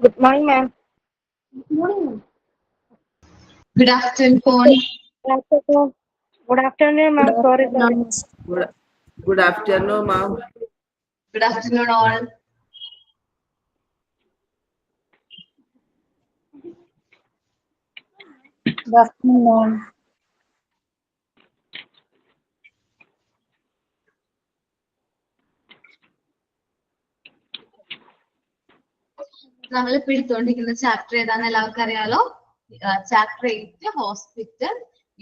Good morning, ma'am. Good afternoon. Good afternoon. Good afternoon, ma'am. Sorry. Good afternoon, ma'am. Good afternoon, all. Good afternoon. നമ്മൾ ഇപ്പൊ എടുത്തുകൊണ്ടിരിക്കുന്ന chapter ഏതാന്ന് എല്ലാവർക്കും അറിയാലോ. Chapter 8 hospital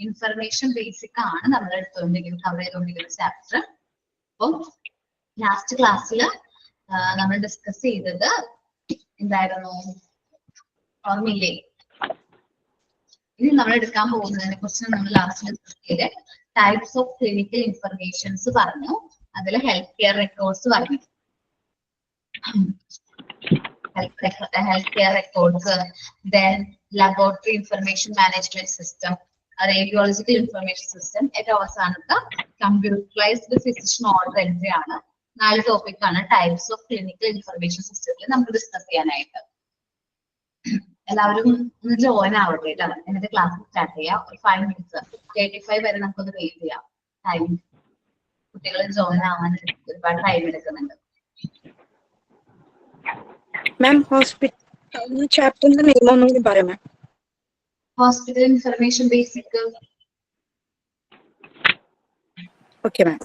information basic ആണ് നമ്മൾ എടുത്തുകൊണ്ടിരിക്കുന്നത്, cover ചെയ്തുകൊണ്ടിരിക്കുന്ന chapter. അപ്പം ലാസ്റ്റ് ക്ലാസ്സിൽ നമ്മൾ ഡിസ്കസ് ചെയ്തത് എന്തായിരുന്നു ഓർമ്മയില്ലേ? ഇനി നമ്മൾ എടുക്കാൻ പോകുന്നതിനെ കുറിച്ച് നമ്മൾ ലാസ്റ്റ് ഡിസ്കസ് ചെയ്ത് ടൈപ്സ് ഓഫ് ക്ലിനിക്കൽ ഇൻഫർമേഷൻസ് പറഞ്ഞു. അതിൽ ഹെൽത്ത് കെയർ റെക്കോർഡ്സ് പറഞ്ഞു. healthcare records, then laboratory information management system, radiological information system. ഏറ്റവും അവസാനത്തെ കമ്പ്യൂട്ടറൈസ്ഡ് ഫിസിഷ്യൻ ഓർഡർ എൻട്രി ആണ്. 4 ടോപ്പിക് ആണ് ടൈപ്സ് ഓഫ് ക്ലിനിക്കൽ ഇൻഫർമേഷൻ സിസ്റ്റത്തിൽ നമുക്ക് ഡിസ്കസ് ചെയ്യാനായിട്ട്. എല്ലാവരും ഒന്ന് ജോയിൻ ആവട്ടെ കേട്ടോ. എന്നിട്ട് ക്ലാസ് സ്റ്റാർട്ട് ചെയ്യാം. ഒരു 5 minutes 35 വരെ നമുക്കൊന്ന് വെയിറ്റ് ചെയ്യാം. ടൈം കുട്ടികൾ ജോയിൻ ആവാൻ ഒരുപാട് ടൈം എടുക്കുന്നുണ്ട്. Ma'am, hospital chapter name only പറയാം ma'am. Hospital information basic. Okay, ma'am.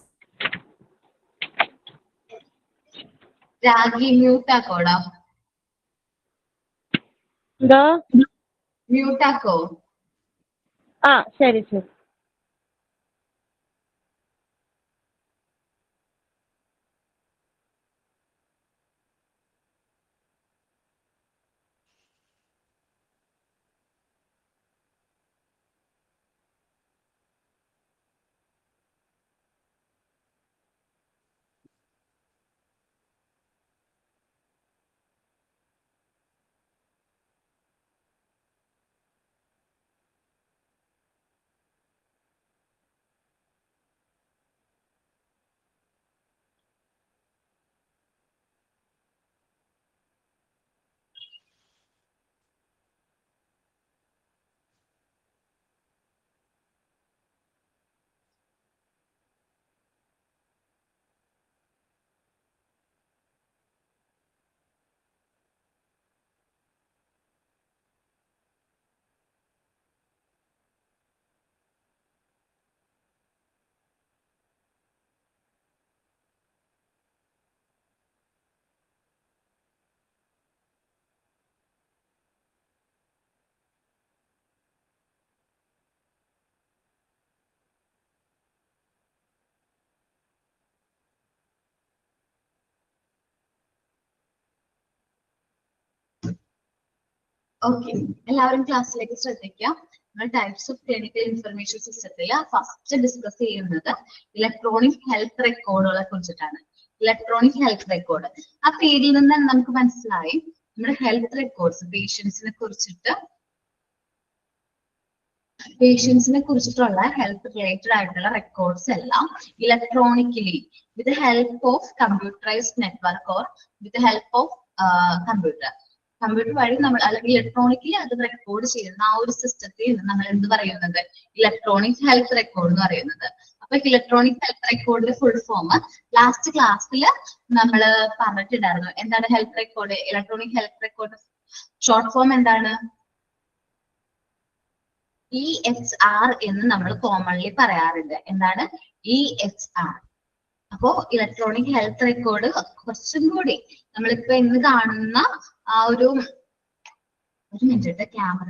Ragi mute ആക്കോടാ. എന്താ? മ്യൂട്ട് ആക്കോ. ശരി ശരി. ഓക്കെ, എല്ലാവരും ക്ലാസ്സിലേക്ക് ശ്രദ്ധിക്കാം. നമ്മൾ ടൈപ്സ് ഓഫ് ക്ലിനിക്കൽ ഇൻഫർമേഷൻ സിസ്റ്റത്തിൽ ഫസ്റ്റ് ഡിസ്കസ് ചെയ്യുന്നത് ഇലക്ട്രോണിക് ഹെൽത്ത് റെക്കോർഡുകളെ കുറിച്ചിട്ടാണ്. ഇലക്ട്രോണിക് ഹെൽത്ത് റെക്കോർഡ്, ആ പേരിൽ നിന്ന് നമുക്ക് മനസ്സിലായി നമ്മുടെ ഹെൽത്ത് റെക്കോർഡ്സ് പേഷ്യൻസിനെ കുറിച്ചിട്ടുള്ള ഹെൽത്ത് റിലേറ്റഡ് ആയിട്ടുള്ള റെക്കോർഡ്സ് എല്ലാം electronically with help of computerised network or with help of computer വഴി നമ്മൾ അല്ലെങ്കിൽ ഇലക്ട്രോണിക്കലി അത് റെക്കോർഡ് ചെയ്യുന്ന ആ ഒരു സിസ്റ്റത്തിൽ നമ്മൾ എന്ത് പറയുന്നത് ഇലക്ട്രോണിക് ഹെൽത്ത് റെക്കോർഡ് എന്ന് പറയുന്നത്. അപ്പൊ ഇലക്ട്രോണിക് ഹെൽത്ത് റെക്കോർഡിന്റെ ഫുൾ ഫോം ലാസ്റ്റ് ക്ലാസ്സിൽ നമ്മൾ പറഞ്ഞിട്ടുണ്ടായിരുന്നു. എന്താണ് health record? Electronic health record short form എന്താണ്? EHR എന്ന് നമ്മൾ കോമൺലി പറയാറുണ്ട്. എന്താണ് EHR? അപ്പോ ഇലക്ട്രോണിക് ഹെൽത്ത് റെക്കോർഡ് കുറച്ചും കൂടി നമ്മളിപ്പോ ഇന്ന് കാണുന്ന ആ ഒരു മിനിറ്റ് ക്യാമറ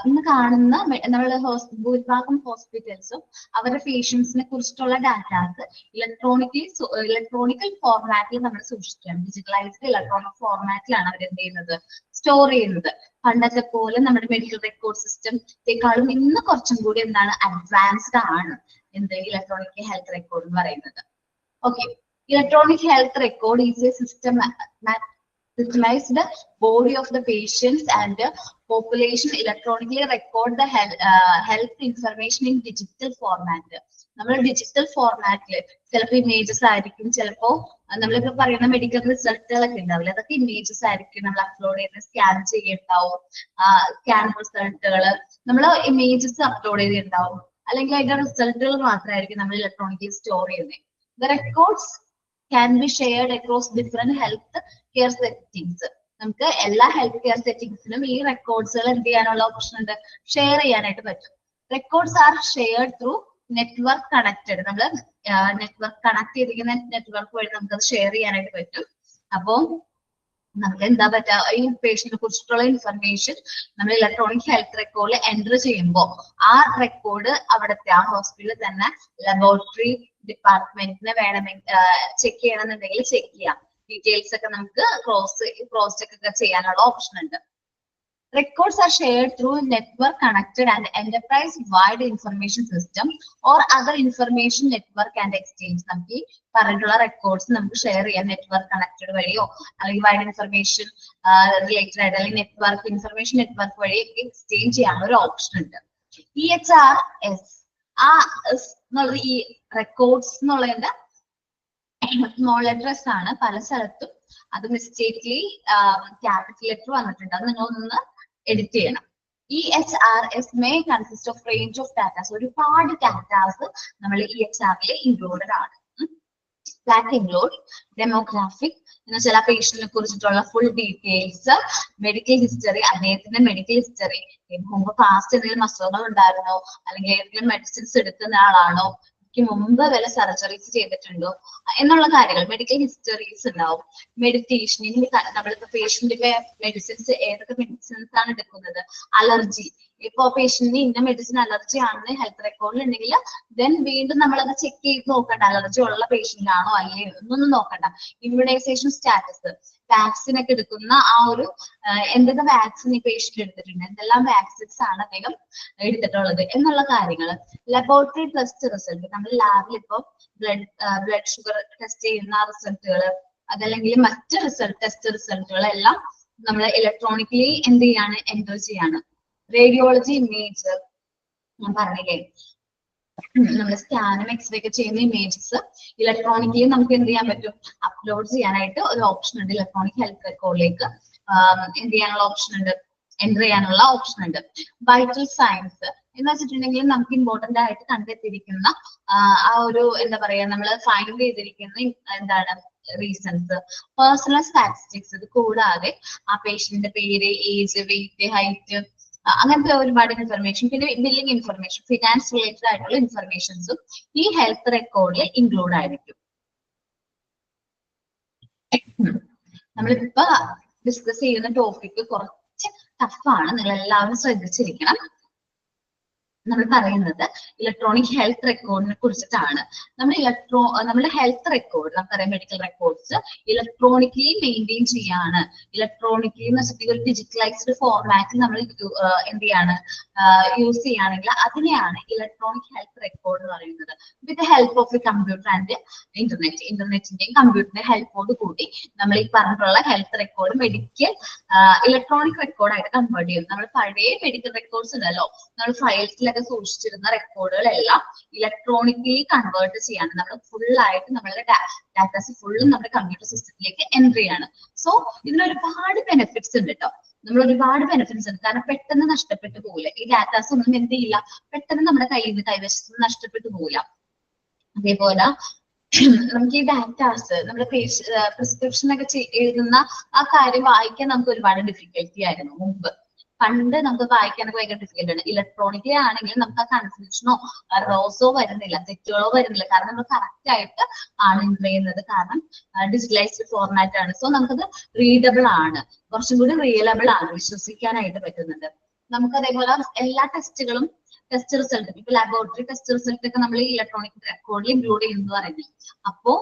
ഇന്ന് കാണുന്ന നമ്മൾ ഭൂരിഭാഗം ഹോസ്പിറ്റൽസും അവരുടെ പേഷ്യൻസിനെ കുറിച്ചിട്ടുള്ള ഡാറ്റാസ് ഇലക്ട്രോണിക്കൽ ഫോർമാറ്റിൽ നമ്മൾ സൂക്ഷിക്കുകയാണ്. ഡിജിറ്റലൈസ്ഡ് ഇലക്ട്രോണിക് ഫോർമാറ്റിലാണ് അവർ എന്ത് ചെയ്യുന്നത്, സ്റ്റോർ ചെയ്യുന്നത്. പണ്ടത്തെ പോലെ നമ്മുടെ മെഡിക്കൽ റെക്കോർഡ് സിസ്റ്റത്തെക്കാളും ഇന്ന് കുറച്ചും കൂടി എന്താണ് അഡ്വാൻസ്ഡ് ആണ് എന്ത് ഇലക്ട്രോണിക് ഹെൽത്ത് റെക്കോർഡ് എന്ന് പറയുന്നത്. Okay, electronic health record is A systemized body of the patients and population electronically record the health information in digital format. നമ്മൾ ഡിജിറ്റൽ ഫോർമാറ്റില് ചിലപ്പോൾ ഇമേജസ് ആയിരിക്കും, ചിലപ്പോ നമ്മളിപ്പോ പറയുന്ന മെഡിക്കൽ റിസൾട്ടുകളൊക്കെ ഉണ്ടാവില്ല, അതൊക്കെ ഇമേജസ് ആയിരിക്കും നമ്മൾ അപ്ലോഡ് ചെയ്യുന്നത്, സ്കാൻ ചെയ്യണ്ടാവും, സ്കാൻ റിസൾട്ടുകൾ നമ്മൾ ഇമേജസ് അപ്ലോഡ് ചെയ്തിട്ടുണ്ടാവും, അല്ലെങ്കിൽ അതിന്റെ റിസൾട്ടുകൾ മാത്രമായിരിക്കും നമ്മൾ ഇലക്ട്രോണിക്കലി സ്റ്റോർ ചെയ്യുന്നത്. The records can be shared across different health care settings. നമുക്ക് എല്ലാ ഹെൽത്ത് കെയർ സെറ്റിംഗ്സിനും ഈ റെക്കോർഡ്സുകൾ എന്ത് ചെയ്യാനുള്ള ഓപ്ഷൻ ഉണ്ട്, ഷെയർ ചെയ്യാനായിട്ട് പറ്റും. Records R shared through network connected. നമ്മൾ നെറ്റ്വർക്ക് കണക്ട് ചെയ്തിരിക്കുന്ന നെറ്റ്വർക്ക് വഴി നമുക്കത് ഷെയർ ചെയ്യാനായിട്ട് പറ്റും. അപ്പോ നമുക്ക് എന്താ പറ്റുക, ഈ പേഷ്യന്റിനെ കുറിച്ചിട്ടുള്ള ഇൻഫർമേഷൻ നമ്മൾ ഇലക്ട്രോണിക് ഹെൽത്ത് റെക്കോർഡിൽ എൻ്റർ ചെയ്യുമ്പോൾ ആ റെക്കോർഡ് അവിടുത്തെ ആ ഹോസ്പിറ്റലിൽ തന്നെ ലബോറട്ടറി ഡിപ്പാർട്ട്മെന്റിന് വേണമെങ്കിൽ ചെക്ക് ചെയ്യണമെന്നുണ്ടെങ്കിൽ ചെക്ക് ചെയ്യാം. ഡീറ്റെയിൽസ് ഒക്കെ നമുക്ക് ക്രോസ് ചെക്ക് ഒക്കെ ചെയ്യാനുള്ള ഓപ്ഷൻ ഉണ്ട്. Records are shared through network connected and enterprise wide information system or other information network and exchange. നമുക്ക് ഈ പറഞ്ഞിട്ടുള്ള റെക്കോർഡ്സ് നമുക്ക് ഷെയർ ചെയ്യാം നെറ്റ്വർക്ക് കണക്റ്റഡ് വഴിയോ അല്ലെങ്കിൽ വൈഡ് ഇൻഫർമേഷൻ റിലേറ്റഡ് ആയിട്ട് അല്ലെങ്കിൽ നെറ്റ്വർക്ക് ഇൻഫർമേഷൻ നെറ്റ്വർക്ക് വഴി എക്സ്ചേഞ്ച് ചെയ്യാനുള്ള ഒരു ഓപ്ഷൻ ഉണ്ട്. EHRS ആ എന്നുള്ളത് ഈ റെക്കോർഡ്സ് എന്നുള്ളതിന്റെ സ്മോൾ ലെറ്റേഴ്സ് ആണ്. പല സ്ഥലത്തും അത് മിസ്റ്റേക്ക്ലി ക്യാപിറ്റൽ ലെറ്റർ വന്നിട്ടുണ്ട്, അത് നിങ്ങൾ ഒന്ന് എഡിറ്റ് ചെയ്യണം. EHRS may consist of range of data. ഒരുപാട് ഡാറ്റാസ് നമ്മൾ EHRൽ ഇൻക്ലൂഡഡ് ആണ്. That include demographic എന്ന് വെച്ചാൽ ആ പേഷ്യന്റിനെ കുറിച്ചിട്ടുള്ള ഫുൾ ഡീറ്റെയിൽസ്, മെഡിക്കൽ ഹിസ്റ്ററി, അദ്ദേഹത്തിന്റെ മെഡിക്കൽ ഹിസ്റ്ററി, മുമ്പ് പാസ്റ്റ് എന്തെങ്കിലും അസുഖങ്ങൾ ഉണ്ടായിരുന്നോ, അല്ലെങ്കിൽ ഏതെങ്കിലും മെഡിസിൻസ് എടുക്കുന്ന ആളാണോ, മുമ്പ് വല്ല സർജറീസ് ചെയ്തിട്ടുണ്ടോ എന്നുള്ള കാര്യങ്ങൾ, മെഡിക്കൽ ഹിസ്റ്ററീസ് ഉണ്ടാവും. മെഡിറ്റേഷൻ, ഇനി നമ്മളിപ്പോ പേഷ്യന്റിന്റെ മെഡിസിൻസ് ഏതൊക്കെ മെഡിസിൻസ് ആണ് എടുക്കുന്നത്, അലർജി, ഇപ്പൊ പേഷ്യന്റിന് ഇന്ന മെഡിസിൻ അലർജി ആണെന്ന് ഹെൽത്ത് റെക്കോർഡിൽ ഉണ്ടെങ്കിൽ ദെൻ വീണ്ടും നമ്മളത് ചെക്ക് ചെയ്ത് നോക്കണ്ട, അലർജി ഉള്ള പേഷ്യന്റ് ആണോ അല്ലേ എന്നൊന്നും നോക്കണ്ട. ഇമ്മ്യൂണൈസേഷൻ സ്റ്റാറ്റസ്, വാക്സിൻ ഒക്കെ എടുക്കുന്ന ആ ഒരു എന്തൊക്കെ വാക്സിൻ ഈ പേഷ്യന്റ് എടുത്തിട്ടുണ്ട്, എന്തെല്ലാം വാക്സിൻസ് ആണ് അദ്ദേഹം എടുത്തിട്ടുള്ളത് എന്നുള്ള കാര്യങ്ങൾ. ലബോറട്ടറി ടെസ്റ്റ് റിസൾട്ട്, നമ്മൾ ലാബിൽ ഇപ്പൊ ബ്ലഡ് ഷുഗർ ടെസ്റ്റ് ചെയ്യുന്ന റിസൾട്ടുകൾ, അതല്ലെങ്കിൽ മറ്റ് ടെസ്റ്റ് റിസൾട്ടുകൾ എല്ലാം നമ്മൾ ഇലക്ട്രോണിക്കലി എന്ത് ചെയ്യാണ്, എൻ്റർ ചെയ്യാണ്. റേഡിയോളജി ഇമേജ് ഞാൻ പറഞ്ഞില്ലേ, നമ്മൾ സ്കാനും എക്സ്റേ ഒക്കെ ചെയ്യുന്ന ഇമേജസ് ഇലക്ട്രോണിക്കലി നമുക്ക് എന്ത് ചെയ്യാൻ പറ്റും, അപ്ലോഡ് ചെയ്യാനായിട്ട് ഒരു ഓപ്ഷൻ ഉണ്ട്. ഇലക്ട്രോണിക് ഹെൽത്ത് റെക്കോർഡിലേക്ക് എന്ത് ചെയ്യാനുള്ള ഓപ്ഷൻ ഉണ്ട്, എൻ്റർ ചെയ്യാനുള്ള ഓപ്ഷൻ ഉണ്ട്. വൈറ്റൽ സയൻസ് എന്ന് വെച്ചിട്ടുണ്ടെങ്കിൽ നമുക്ക് ഇമ്പോർട്ടന്റ് ആയിട്ട് കണ്ടെത്തിയിരിക്കുന്ന ആ ഒരു എന്താ പറയാ, നമ്മൾ ഫൈൻഡ് ചെയ്തിരിക്കുന്ന എന്താണ് റീസൺസ്. പേഴ്സണൽ സ്റ്റാറ്റിസ്റ്റിക്സ്, ഇത് കൂടാതെ ആ പേഷ്യന്റിന്റെ പേര്, ഏജ്, വെയിറ്റ്, ഹൈറ്റ്, അങ്ങനത്തെ ഒരുപാട് ഇൻഫർമേഷൻ. പിന്നെ ബില്ലിംഗ് ഇൻഫർമേഷൻ, ഫിനാൻസ് റിലേറ്റഡ് ആയിട്ടുള്ള ഇൻഫർമേഷൻസും ഈ ഹെൽത്ത് റെക്കോർഡിൽ ഇൻക്ലൂഡ് ആയിരിക്കും. നമ്മളിപ്പോ ഡിസ്കസ് ചെയ്യുന്ന ടോപ്പിക് കുറച്ച് ടഫാണ്, നിങ്ങൾ എല്ലാവരും ശ്രദ്ധിച്ചിരിക്കണം. നമ്മൾ പറയുന്നത് ഇലക്ട്രോണിക് ഹെൽത്ത് റെക്കോർഡിനെ കുറിച്ചിട്ടാണ്. നമ്മുടെ ഹെൽത്ത് റെക്കോർഡ്, നമുക്കറിയാം മെഡിക്കൽ റെക്കോർഡ്സ് ഇലക്ട്രോണിക്കലി മെയിൻറ്റെയിൻ ചെയ്യാണ്. ഇലക്ട്രോണിക്കലി എന്ന് വെച്ചിട്ടുണ്ടെങ്കിൽ ഒരു ഡിജിറ്റലൈസ്ഡ് ഫോർമാറ്റിൽ നമ്മൾ എന്ത് ചെയ്യാണ്, യൂസ് ചെയ്യുകയാണെങ്കിൽ അതിനെയാണ് ഇലക്ട്രോണിക് ഹെൽത്ത് റെക്കോർഡ് എന്ന് പറയുന്നത്. With help of the computer and ഇന്റർനെറ്റിന്റെയും കമ്പ്യൂട്ടറിന്റെ ഹെൽപ്പോട് കൂടി നമ്മൾ ഈ പറഞ്ഞിട്ടുള്ള ഹെൽത്ത് റെക്കോർഡ് മെഡിക്കൽ ഇലക്ട്രോണിക് റെക്കോർഡായിട്ട് കൺവേർട്ട് ചെയ്യും. നമ്മൾ പഴയ മെഡിക്കൽ റെക്കോർഡ്സ് ഉണ്ടല്ലോ, നമ്മൾ ഫയൽസിലൊക്കെ സൂക്ഷിച്ചിരുന്ന റെക്കോർഡുകളെല്ലാം ഇലക്ട്രോണിക്കലി കൺവേർട്ട് ചെയ്യാണ്. നമ്മൾ ഫുള്ളായിട്ട് നമ്മളുടെ ഡാറ്റാസ് ഫുള്ളും നമ്മുടെ കമ്പ്യൂട്ടർ സിസ്റ്റത്തിലേക്ക് എൻ്റർ ചെയ്യാണ്. സോ ഇതിന് ഒരുപാട് ബെനിഫിറ്റ്സ് ഉണ്ട് കേട്ടോ, നമ്മൾ ഒരുപാട് ബെനിഫിറ്റ്സ് ഉണ്ട്. കാരണം പെട്ടെന്ന് നഷ്ടപ്പെട്ടു പോകില്ല ഈ ഡാറ്റാസ്, ഒന്നും എന്ത് ചെയ്യില്ല, പെട്ടെന്ന് നമ്മുടെ കൈവശത്ത് നഷ്ടപ്പെട്ടു പോകില്ല. അതേപോലെ നമുക്ക് ഈ ഡാറ്റാസ് നമ്മുടെ പ്രിസ്ക്രിപ്ഷൻ ഒക്കെ എഴുതുന്ന ആ കാര്യം വായിക്കാൻ നമുക്ക് ഒരുപാട് ഡിഫിക്കൽറ്റി ആയിരുന്നു മുമ്പ്. പണ്ട് നമുക്ക് വായിക്കാനൊക്കെ ഭയങ്കര ഡിഫിക്കൽട്ട് ആണ്. ഇലക്ട്രോണിക്കലി ആണെങ്കിൽ നമുക്ക് ആ കൺഫ്യൂഷനോ റോസോ വരുന്നില്ല, തെറ്റുകളോ വരുന്നില്ല. കാരണം നമ്മൾ കറക്റ്റ് ആയിട്ട് ആണ് എൻ്റർ ചെയ്യുന്നത്, കാരണം ഡിജിറ്റലൈസ്ഡ് ഫോർമാറ്റ് ആണ്. സോ നമുക്കത് റീഡബിൾ ആണ്, കുറച്ചും കൂടി റിയലബിൾ ആണ്, വിശ്വസിക്കാനായിട്ട് പറ്റുന്നുണ്ട്. നമുക്ക് അതേപോലെ എല്ലാ ടെസ്റ്റുകളും, ടെസ്റ്റ് റിസൾട്ട്, ഇപ്പൊ ലബോറട്ടറി ടെസ്റ്റ് റിസൾട്ട് ഒക്കെ നമ്മൾ ഈ ഇലക്ട്രോണിക് റെക്കോർഡിൽ ഇൻക്ലൂഡ് ചെയ്യുന്നത് പറയുന്നത്. അപ്പോ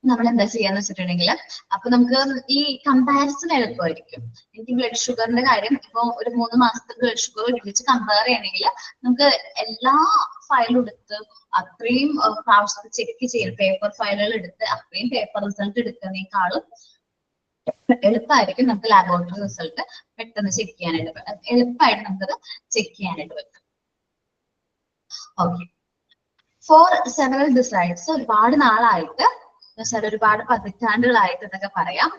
നമ്മൾ എന്താ ചെയ്യാന്ന് വെച്ചിട്ടുണ്ടെങ്കിൽ, അപ്പൊ നമുക്ക് ഈ കമ്പാരിസൺ എളുപ്പമായിരിക്കും. എനിക്ക് ബ്ലഡ് ഷുഗറിന്റെ കാര്യം ഇപ്പൊ ഒരു 3 മാസത്തെ ബ്ലഡ് ഷുഗർ ഒരുമിച്ച് കമ്പയർ ചെയ്യണമെങ്കിൽ നമുക്ക് എല്ലാ ഫയലും എടുത്ത് അത്രയും പ്രാവശ്യത്തെ ചെക്ക് ചെയ്യണം. പേപ്പർ ഫയലുകൾ എടുത്ത് അത്രയും പേപ്പർ റിസൾട്ട് എടുക്കുന്നതിനേക്കാളും എളുപ്പമായിരിക്കും നമുക്ക് ലാബോറട്ടറി റിസൾട്ട് പെട്ടെന്ന് ചെക്ക് ചെയ്യാനായിട്ട്, എളുപ്പമായിട്ട് നമുക്കത് ചെക്ക് ചെയ്യാനായിട്ട് പറ്റും. ഓക്കെ, ഫോർ സെവറൽ ഡിസൈഡ്സ്, ഒരുപാട് നാളായിട്ട് ഒരുപാട് പതിറ്റാണ്ടുകളായിട്ട് എന്നൊക്കെ പറയാം,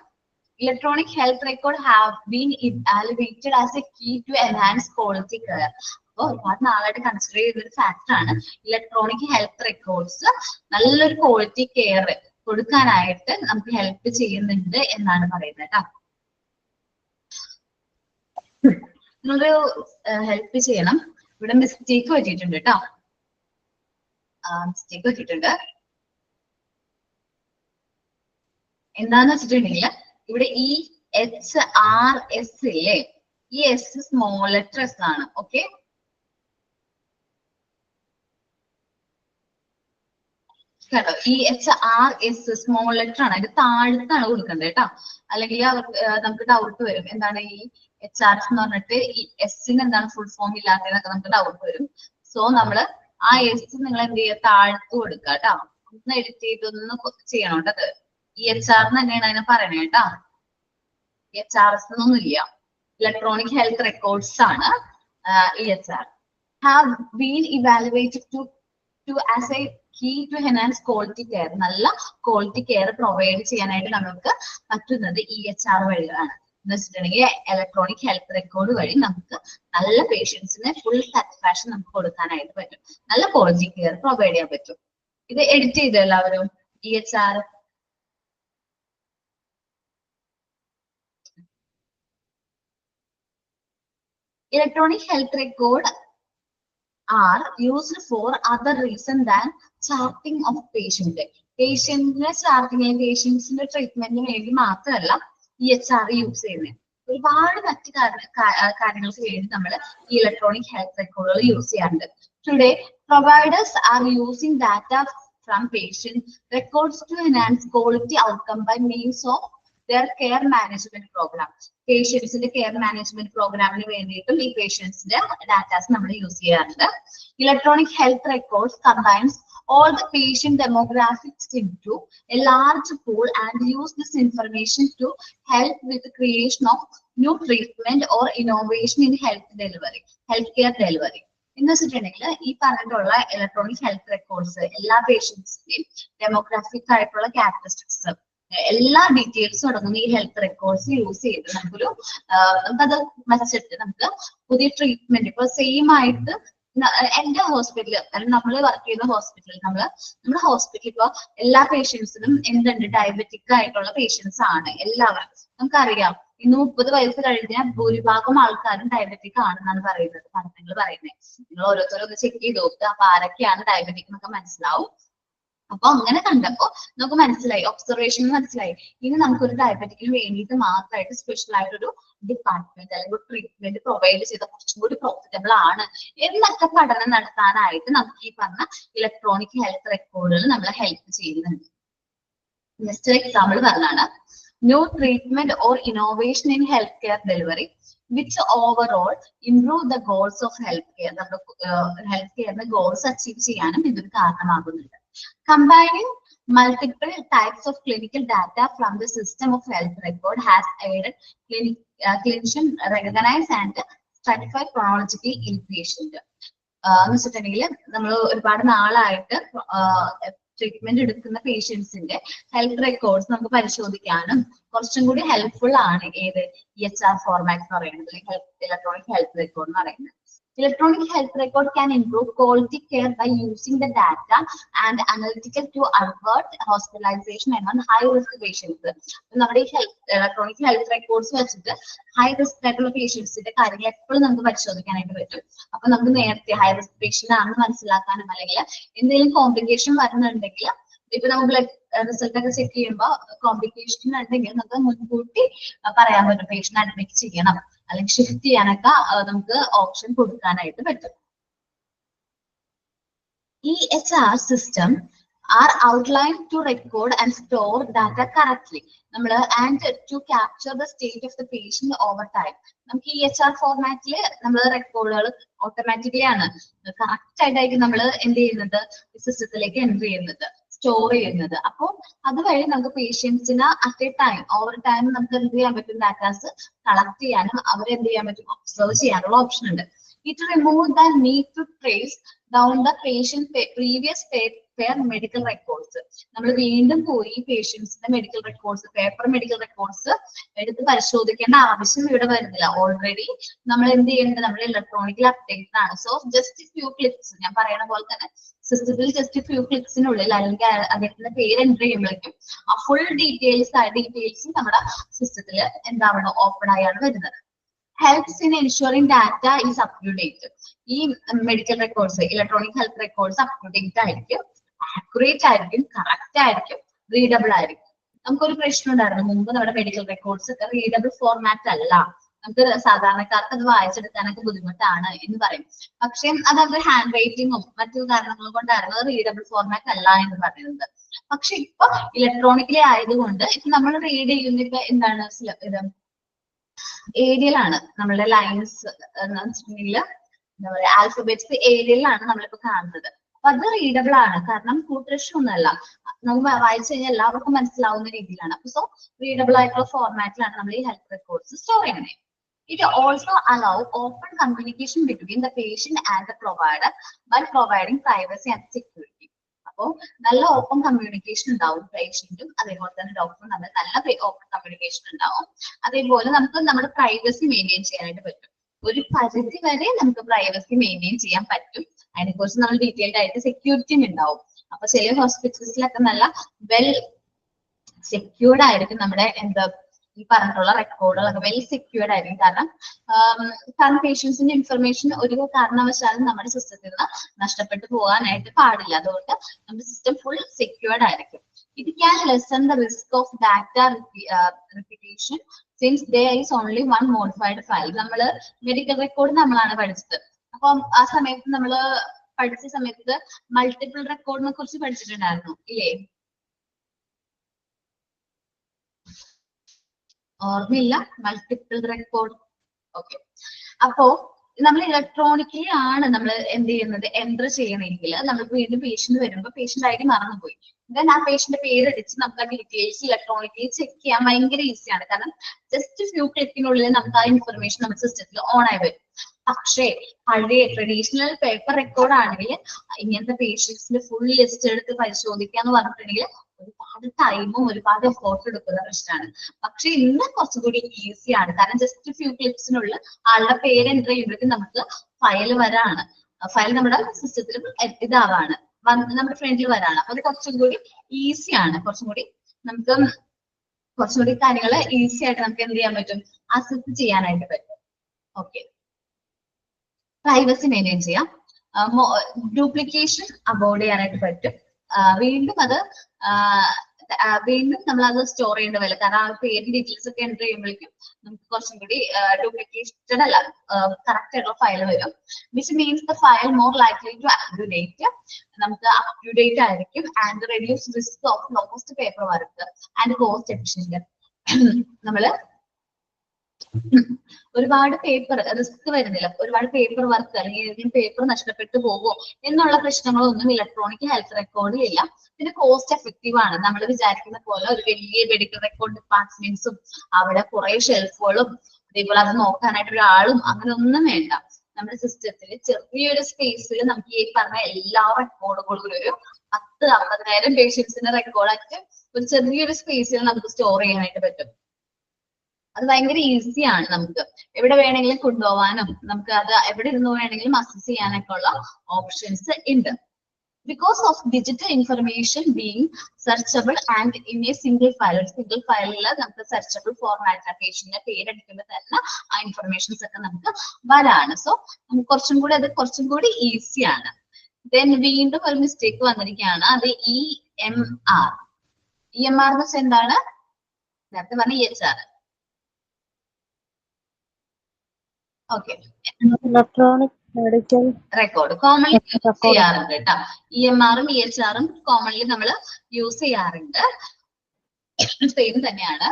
electronic health record have been evaluated as a key to enhance quality care. അപ്പോൾ ഒരുപാട് നാളായിട്ട് കൺസിഡർ ചെയ്ത ഒരു ഫാക്ടർ ആണ് ഇലക്ട്രോണിക് ഹെൽത്ത് റെക്കോർഡ്സ് നല്ലൊരു ക്വാളിറ്റി കെയർ കൊടുക്കാനായിട്ട് നമുക്ക് ഹെൽപ്പ് ചെയ്യുന്നുണ്ട് എന്നാണ് പറയുന്നത് കേട്ടോ. നിങ്ങളൊരു ഹെൽപ്പ് ചെയ്യണം, ഇവിടെ മിസ്റ്റേക്ക് പറ്റിയിട്ടുണ്ട് കേട്ടോ, മിസ്റ്റേക്ക് പറ്റിയിട്ടുണ്ട്. എന്താന്ന് വെച്ചിട്ടുണ്ടെങ്കിൽ ഇവിടെ ഈ HRS ഇല്ലേ, ഈ എസ് സ്മോൾ ലെറ്റർ എസ് ആണ്. ഓക്കെ, കേട്ടോ, ഈ HRS സ്മോൾ ലെറ്റർ ആണ്, അതിന്റെ താഴത്താണ് കൊടുക്കേണ്ടത് കേട്ടോ. അല്ലെങ്കിൽ നമുക്ക് ഡൗട്ട് വരും, എന്താണ് ഈ HRS എന്ന് പറഞ്ഞിട്ട് ഈ എസിന് എന്താണ് ഫുൾ ഫോം ഇല്ലാത്തതെന്നൊക്കെ നമുക്ക് ഡൗട്ട് വരും. സോ നമ്മള് ആ എസ് നിങ്ങൾ എന്ത് ചെയ്യുക, താഴ്ത്തു കൊടുക്കുക കേട്ടോ. ഒന്ന് എഡിറ്റ് ചെയ്തൊന്ന് ചെയ്യണം കേട്ടത്. ഈ HR തന്നെയാണ് അതിനെ പറയണേ കേട്ടോ. HRS എന്നൊന്നും ഇല്ല, ഇലക്ട്രോണിക് ഹെൽത്ത് റെക്കോർഡ്സ് ആണ് EHR. Have been evaluated to as a key to enhance quality care. നല്ല ക്വാളിറ്റി കെയർ പ്രൊവൈഡ് ചെയ്യാനായിട്ട് നമുക്ക് പറ്റുന്നത് EHR വഴികളാണ്. എന്ന് വെച്ചിട്ടുണ്ടെങ്കിൽ ഇലക്ട്രോണിക് ഹെൽത്ത് റെക്കോർഡ് വഴി നമുക്ക് നല്ല പേഷ്യൻസിന് ഫുൾ സാറ്റിസ്ഫാക്ഷൻ നമുക്ക് കൊടുക്കാനായിട്ട് പറ്റും, നല്ല ക്വാളിറ്റി കെയർ പ്രൊവൈഡ് ചെയ്യാൻ പറ്റും. ഇത് എഡിറ്റ് ചെയ്തു എല്ലാവരും EHR. Electronic health record are used for other reason than charting of patient. പേഷ്യന്റിന്റെ ചാർട്ടിങ്, പേഷ്യൻസിന്റെ ട്രീറ്റ്മെന്റിന് വേണ്ടി മാത്രമല്ല EHR യൂസ് ചെയ്യുന്നത്. ഒരുപാട് മറ്റു കാര്യങ്ങൾക്ക് വേണ്ടി നമ്മൾ ഈ ഇലക്ട്രോണിക് ഹെൽത്ത് റെക്കോർഡുകൾ യൂസ് ചെയ്യാറുണ്ട്. Today providers are using data from patient records to enhance quality outcome by means of their care management program. പേഷ്യൻസിന്റെ കെയർ മാനേജ്മെന്റ് പ്രോഗ്രാമിന് വേണ്ടിയിട്ടും ഈ പേഷ്യൻസിന്റെ ഡാറ്റാസ് നമ്മൾ യൂസ് ചെയ്യാറുണ്ട്. Electronic health records combines all the patient demographics into a large pool and use this information to help with the creation of new treatment or innovation in healthcare delivery. എന്ന് വെച്ചിട്ടുണ്ടെങ്കിൽ ഈ പറഞ്ഞിട്ടുള്ള electronic health records എല്ലാ പേഷ്യൻസിന്റെയും demographic ആയിട്ടുള്ള characteristics എല്ലാ ഡീറ്റെയിൽസും അടങ്ങുന്ന ഈ ഹെൽത്ത് റെക്കോർഡ്സ് യൂസ് ചെയ്ത് നമുക്കത് വെച്ചിട്ട് നമുക്ക് പുതിയ ട്രീറ്റ്മെന്റ് ഇപ്പൊ സെയിം ആയിട്ട് എന്റെ ഹോസ്പിറ്റലിൽ, അല്ലെങ്കിൽ നമ്മൾ വർക്ക് ചെയ്യുന്ന ഹോസ്പിറ്റലിൽ, നമ്മുടെ ഹോസ്പിറ്റലിൽ ഇപ്പൊ എല്ലാ പേഷ്യൻസിനും എന്തുണ്ട്, ഡയബറ്റിക് ആയിട്ടുള്ള പേഷ്യൻസ് ആണ് എല്ലാവരും. നമുക്കറിയാം ഇന്ന് 30 വയസ്സ് കഴിഞ്ഞാൽ ഭൂരിഭാഗം ആൾക്കാരും ഡയബറ്റിക് ആണെന്നാണ് പറയുന്നത്, പഠനങ്ങൾ പറയുന്നത്. നിങ്ങൾ ഓരോരുത്തരും ഒന്ന് ചെക്ക് ചെയ്ത് നോക്കുക, അപ്പൊ ആരൊക്കെയാണ് ഡയബറ്റിക് എന്നൊക്കെ മനസ്സിലാവും. അപ്പൊ അങ്ങനെ കണ്ടപ്പോ നമുക്ക് മനസ്സിലായി, ഒബ്സർവേഷൻ മനസ്സിലായി, ഇനി നമുക്കൊരു ഡയബറ്റിക്കിന് വേണ്ടിയിട്ട് മാത്രമായിട്ട് സ്പെഷ്യൽ ആയിട്ടൊരു ഡിപ്പാർട്ട്മെന്റ് അല്ലെങ്കിൽ ഒരു ട്രീറ്റ്മെന്റ് പ്രൊവൈഡ് ചെയ്ത കുറച്ചും കൂടി പ്രോഫിറ്റബിൾ ആണ് എന്നൊക്കെ പഠനം നടത്താനായിട്ട് നമുക്ക് ഈ പറഞ്ഞ ഇലക്ട്രോണിക് ഹെൽത്ത് റെക്കോർഡുകൾ നമ്മളെ ഹെൽപ്പ് ചെയ്യുന്നുണ്ട്. ജസ്റ്റ് എക്സാമ്പിൾ പറഞ്ഞാണ്, new treatment or innovation in health care delivery which overall improve the goals of health care. നമ്മുടെ ഹെൽത്ത് കെയറിന്റെ ഗോൾസ് അച്ചീവ് ചെയ്യാനും ഇതൊരു കാരണമാകുന്നുണ്ട്. Combining multiple types of clinical data from the system of health record has aided clinician recognize and stratify chronologically in patient. എന്ന് വെച്ചിട്ടുണ്ടെങ്കിൽ നമ്മൾ ഒരുപാട് നാളായിട്ട് treatment എടുക്കുന്ന പേഷ്യൻസിന്റെ ഹെൽത്ത് റെക്കോർഡ്സ് നമുക്ക് പരിശോധിക്കാനും കുറച്ചും കൂടി ഹെൽപ്ഫുൾ ആണ് ഏത് EHR ഫോർമാറ്റ് എന്ന് പറയുന്നത്, അല്ലെങ്കിൽ ഇലക്ട്രോണിക് ഹെൽത്ത് റെക്കോർഡ് എന്ന് പറയുന്നത്. Electronic health record can improve quality care by using the data and analytical to avert hospitalization among high risk patients. നമ്മുടെ ഈ ഇലക്ട്രോണിക് ഹെൽത്ത് റെക്കോർഡ്സ് വെച്ചിട്ട് ഹൈ റിസ്ക് ആയിട്ടുള്ള പേഷ്യൻസിന്റെ കാര്യങ്ങൾ എപ്പോഴും നമുക്ക് പരിശോധിക്കാനായിട്ട് പറ്റും. അപ്പൊ നമുക്ക് നേരത്തെ ഹൈ റിസ്ക് പേഷ്യന്റ് ആണെന്ന് മനസ്സിലാക്കാനും, അല്ലെങ്കിൽ എന്തെങ്കിലും കോംപ്ലിക്കേഷൻ വരുന്നുണ്ടെങ്കിൽ ഇപ്പൊ നമ്മൾ ബ്ലഡ് റിസൾട്ട് ഒക്കെ ചെക്ക് ചെയ്യുമ്പോൾ കോംപ്ലിക്കേഷൻ ഉണ്ടെങ്കിൽ നമുക്ക് മുൻകൂട്ടി പറയാൻ പറ്റും, പേഷ്യന്റ് അഡ്മിറ്റ് ചെയ്യണം അല്ലെങ്കിൽ ഷിഫ്റ്റ് ചെയ്യാനൊക്കെ നമുക്ക് ഓപ്ഷൻ കൊടുക്കാനായിട്ട് പറ്റും. EHR system are outlined to record and store data correctly. നമ്മൾ and to capture the state of the patient over time. നമുക്ക് EHR ഫോർമാറ്റിൽ നമ്മൾ റെക്കോർഡുകൾ ഓട്ടോമാറ്റിക്കലി ആണ് കറക്റ്റ് ആയിട്ടായിരിക്കും നമ്മൾ എന്ത് ചെയ്യുന്നത്, സിസ്റ്റത്തിലേക്ക് എൻട്രി ചെയ്യുന്നത്, സ്റ്റോർ ചെയ്യുന്നത്. അപ്പോൾ അതുവഴി നമുക്ക് പേഷ്യൻസിന് at A time over time നമുക്ക് എന്ത് ചെയ്യാൻ പറ്റും, ഡാറ്റാസ് കളക്ട് ചെയ്യാനും അവരെ എന്ത് ചെയ്യാൻ പറ്റും, ഒബ്സർവ് ചെയ്യാനുള്ള ഓപ്ഷൻ ഉണ്ട്. It removes the need to trace down the patient previous pair medical records. നമ്മൾ വീണ്ടും പോയി പേഷ്യൻസിന്റെ medical records, paper medical records എടുത്ത് പരിശോധിക്കേണ്ട ആവശ്യം ഇവിടെ വരുന്നില്ല. ഓൾറെഡി നമ്മൾ എന്ത് ചെയ്യുന്നത്, നമ്മൾ ഇലക്ട്രോണിക്കൽ അപ്ഡേറ്റ് ആണ്. സോ ജസ്റ്റ് ഫ്യൂ ക്ലിക്സ്, ഞാൻ പറയുന്ന പോലെ തന്നെ സിസ്റ്റത്തിൽ ജസ്റ്റ് ഫ്യൂ ക്ലിക്സിനുള്ളിൽ അല്ലെങ്കിൽ അദ്ദേഹത്തിന്റെ പേര് എൻ്റർ ചെയ്യുമ്പോഴേക്കും ആ ഫുൾ ഡീറ്റെയിൽസും നമ്മുടെ സിസ്റ്റത്തിൽ എന്താവണം, ഓപ്പൺ ആയാണ് വരുന്നത്. helps in ensuring data is up to date. ഈ medical records, electronic health records up to date ആയിരിക്കും, ആക്യുറേറ്റ് ആയിരിക്കും, കറക്റ്റ് ആയിരിക്കും, റീഡബിൾ ആയിരിക്കും. നമുക്കൊരു പ്രശ്നം ഉണ്ടായിരുന്നു മുമ്പ്, നമ്മുടെ മെഡിക്കൽ റെക്കോർഡ്സ് ഒക്കെ റീഡബിൾ ഫോർമാറ്റ് അല്ല, നമുക്ക് സാധാരണക്കാർക്ക് അത് വായിച്ചെടുക്കാനൊക്കെ ബുദ്ധിമുട്ടാണ് എന്ന് പറയും. പക്ഷെ അത് അവരുടെ ഹാൻഡ് റൈറ്റിങ്ങും മറ്റു കാരണങ്ങളും കൊണ്ടായിരുന്നു റീഡബിൾ ഫോർമാറ്റ് അല്ല എന്ന് പറയുന്നത്. പക്ഷെ ഇപ്പൊ ഇലക്ട്രോണിക്കലി ആയതുകൊണ്ട് ഇപ്പൊ നമ്മൾ റീഡ് ചെയ്യുന്ന ഇപ്പൊ എന്താണ് ഇത് ഏരിയലാണ്, നമ്മളുടെ ലൈൻസ് എന്ന് വെച്ചിട്ടുണ്ടെങ്കിൽ എന്താ പറയാ, ആൽഫബറ്റ്സ് ഏരിയയിലാണ് നമ്മളിപ്പോ കാണുന്നത്. അപ്പൊ അത് റീഡബിൾ ആണ്, കാരണം കൂട്ടരക്ഷ ഒന്നല്ല, നമുക്ക് വായിച്ചു കഴിഞ്ഞാൽ എല്ലാവർക്കും മനസ്സിലാവുന്ന രീതിയിലാണ്. അപ്പൊ സോ റീഡബിൾ ആയിട്ടുള്ള ഫോർമാറ്റിലാണ് നമ്മൾ ഈ ഹെൽത്ത് റെക്കോർഡ്സ് സ്റ്റോർ ചെയ്യുന്നത്. It also allows open communication between the patient and the provider by providing privacy and security. അപ്പോ നല്ല ഓപ്പൺ കമ്മ്യൂണിക്കേഷൻ ഉണ്ടാവും പേഷ്യന്റും അതേപോലെ തന്നെ ഡോക്ടറും തമ്മിൽ നല്ല ഓപ്പൺ കമ്മ്യൂണിക്കേഷൻ ഉണ്ടാവും. അതേപോലെ നമുക്ക് നമ്മുടെ പ്രൈവസി മെയിൻറ്റെയിൻ ചെയ്യാനായിട്ട് പറ്റും. ഒരു പരിധി വരെ നമുക്ക് പ്രൈവസി മെയിൻറ്റെയിൻ ചെയ്യാൻ പറ്റും. അതിനെക്കുറിച്ച് നമ്മൾ ഡീറ്റെയിൽഡ് ആയിട്ട് സെക്യൂരിറ്റിയും ഉണ്ടാവും. അപ്പൊ ചില ഹോസ്പിറ്റൽസിലൊക്കെ നല്ല വെൽ സെക്യൂർഡ് ആയിരിക്കും നമ്മുടെ എന്താ ഈ പറഞ്ഞിട്ടുള്ള റെക്കോർഡുകളൊക്കെ വെൽ സെക്യൂർഡ് ആയിരിക്കും. കാരണം പേഷ്യൻസിന്റെ ഇൻഫർമേഷൻ ഒരു കാരണവശാലും നമ്മുടെ സിസ്റ്റത്തിൽ നിന്ന് നഷ്ടപ്പെട്ടു പോകാനായിട്ട് പാടില്ല. അതുകൊണ്ട് നമ്മുടെ സിസ്റ്റം ഫുൾ സെക്യൂർഡ് ആയിരിക്കും. ഇത് can lesson the risk of data repetition since there is only one modified file. നമ്മള് മെഡിക്കൽ റെക്കോർഡ് നമ്മളാണ് പഠിച്ചത്. അപ്പം ആ സമയത്ത് നമ്മൾ പഠിച്ച സമയത്ത് മൾട്ടിപ്പിൾ റെക്കോർഡിനെ കുറിച്ച് പഠിച്ചിട്ടുണ്ടായിരുന്നു ഇല്ലേ? ഓർമ്മയില്ല, മൾട്ടിപ്പിൾ റെക്കോർഡ്. ഓക്കെ, അപ്പോ നമ്മൾ ഇലക്ട്രോണിക്കലി ആണ് നമ്മൾ എന്ത് ചെയ്യുന്നത്, എൻ്റർ ചെയ്യണമെങ്കിൽ നമുക്ക് വീണ്ടും പേഷ്യന്റ് വരുമ്പോൾ പേഷ്യന്റ് ഐ ഡി മറന്നുപോയി, ദെൻ ആ പേഷ്യന്റ് പേരടിച്ച് നമുക്ക് ആ ഡീറ്റെയിൽസ് ഇലക്ട്രോണിക്കലി ചെക്ക് ചെയ്യാൻ ഭയങ്കര ഈസിയാണ്. കാരണം ജസ്റ്റ് ഫ്യൂ ക്ലിക്കിനുള്ളിൽ നമുക്ക് ആ ഇൻഫർമേഷൻ നമ്മുടെ സിസ്റ്റത്തിൽ ഓൺ ആയി വരും. പക്ഷേ പഴയ ട്രഡീഷണൽ പേപ്പർ റെക്കോർഡ് ആണെങ്കിൽ ഇങ്ങനത്തെ പേഷ്യൻസിന്റെ ഫുൾ ലിസ്റ്റ് എടുത്ത് പരിശോധിക്കാന്ന് പറഞ്ഞിട്ടുണ്ടെങ്കിൽ ഒരുപാട് ടൈമും ഒരുപാട് എഫോർട്ട് എടുക്കുന്ന പ്രശ്നമാണ്. പക്ഷെ ഇന്ന് കുറച്ചുകൂടി ഈസിയാണ്, കാരണം ജസ്റ്റ് ഫ്യൂ ക്ലിക്സിനുള്ളിൽ ആളുടെ പേര് എൻ്റർ ചെയ്യുമ്പോഴേക്കും നമുക്ക് ഫയൽ വരാണ്, ഫയൽ നമ്മുടെ സിസ്റ്റത്തിൽ ഇതാവാണ്, നമ്മുടെ ഫ്രണ്ടിൽ വരാണ്. അപ്പൊ അത് കുറച്ചും കൂടി ഈസിയാണ്, കുറച്ചും കൂടി കാര്യങ്ങൾ ഈസി ആയിട്ട് നമുക്ക് എന്ത് ചെയ്യാൻ പറ്റും, അസിസ്റ്റ് ചെയ്യാനായിട്ട് പറ്റും. ഓക്കെ, പ്രൈവസി മെയിൻറ്റെയിൻ ചെയ്യാം, ഡ്യൂപ്ലിക്കേഷൻ അവോയ്ഡ് ചെയ്യാനായിട്ട് പറ്റും. വീണ്ടും നമ്മൾ അത് സ്റ്റോർ ചെയ്യേണ്ട വരില്ല, കാരണം ആ പേര് ഡീറ്റെയിൽസ് ഒക്കെ എൻ്റർ ചെയ്യുമ്പോഴേക്കും നമുക്ക് കുറച്ചും കൂടി ഡ്യൂപ്ലിക്കേറ്റഡ് അല്ല കറക്റ്റ് ആയിട്ടുള്ള ഫയൽ വരും. Which means the file more likely to up to date, നമുക്ക് അപ് ടു ഡേറ്റ് ആയിരിക്കും. And reduce risk of lost paper work and cost efficient. നമ്മള് ഒരുപാട് പേപ്പർ റിസ്ക് വരുന്നില്ല, ഒരുപാട് പേപ്പർ വർക്ക് അല്ലെങ്കിൽ ഏതെങ്കിലും പേപ്പർ നഷ്ടപ്പെട്ടു പോകുമോ എന്നുള്ള പ്രശ്നങ്ങളൊന്നും ഇലക്ട്രോണിക് ഹെൽത്ത് റെക്കോർഡിൽ ഇല്ല. പിന്നെ കോസ്റ്റ് എഫക്റ്റീവ് ആണ്. നമ്മൾ വിചാരിക്കുന്ന പോലെ ഒരു വലിയ മെഡിക്കൽ റെക്കോർഡ് ഡിപ്പാർട്ട്മെന്റ്സും അവിടെ കുറെ ഷെൽഫുകളും അതേപോലെ അത് നോക്കാനായിട്ട് ഒരാളും അങ്ങനെ ഒന്നും വേണ്ട. നമ്മുടെ സിസ്റ്റത്തിൽ ചെറിയൊരു സ്പേസിൽ നമുക്ക് ഈ പറഞ്ഞ എല്ലാ റെക്കോർഡുകളും ഒരു 10-50,000 പേഷ്യൻസിന്റെ റെക്കോർഡായിട്ട് ഒരു ചെറിയൊരു സ്പേസിൽ നമുക്ക് സ്റ്റോർ ചെയ്യാനായിട്ട് പറ്റും. അത് ഭയങ്കര ഈസിയാണ്, നമുക്ക് എവിടെ വേണമെങ്കിലും കൊണ്ടുപോകാനും നമുക്ക് അത് എവിടെ ഇരുന്ന് വേണമെങ്കിലും അക്സസ് ചെയ്യാനൊക്കെ ഉള്ള ഓപ്ഷൻസ് ഉണ്ട്. Because of digital information being searchable and in A single ഫയലിൽ നമുക്ക് സെർച്ചബിൾ ഫോർമാറ്റ് പേഷ്യന്റിന്റെ പേരടിക്കുമ്പോൾ തന്നെ ആ ഇൻഫർമേഷൻസ് ഒക്കെ നമുക്ക് വരാണ്. സോ നമുക്ക് കുറച്ചും കൂടി ഈസിയാണ്. ദെൻ വീണ്ടും ഒരു മിസ്റ്റേക്ക് വന്നിരിക്കുകയാണ്, അത് EMR. EMR എന്ന് വെച്ചാൽ എന്താണ്? നേരത്തെ പറഞ്ഞ EHR. Okay, electronic medical record commonly use ചെയ്യാറുണ്ട് കേട്ടോ. EMR-ഉം EHR-ഉം കോമൺലി നമ്മൾ യൂസ് ചെയ്യാറുണ്ട്, സെയിം തന്നെയാണ്.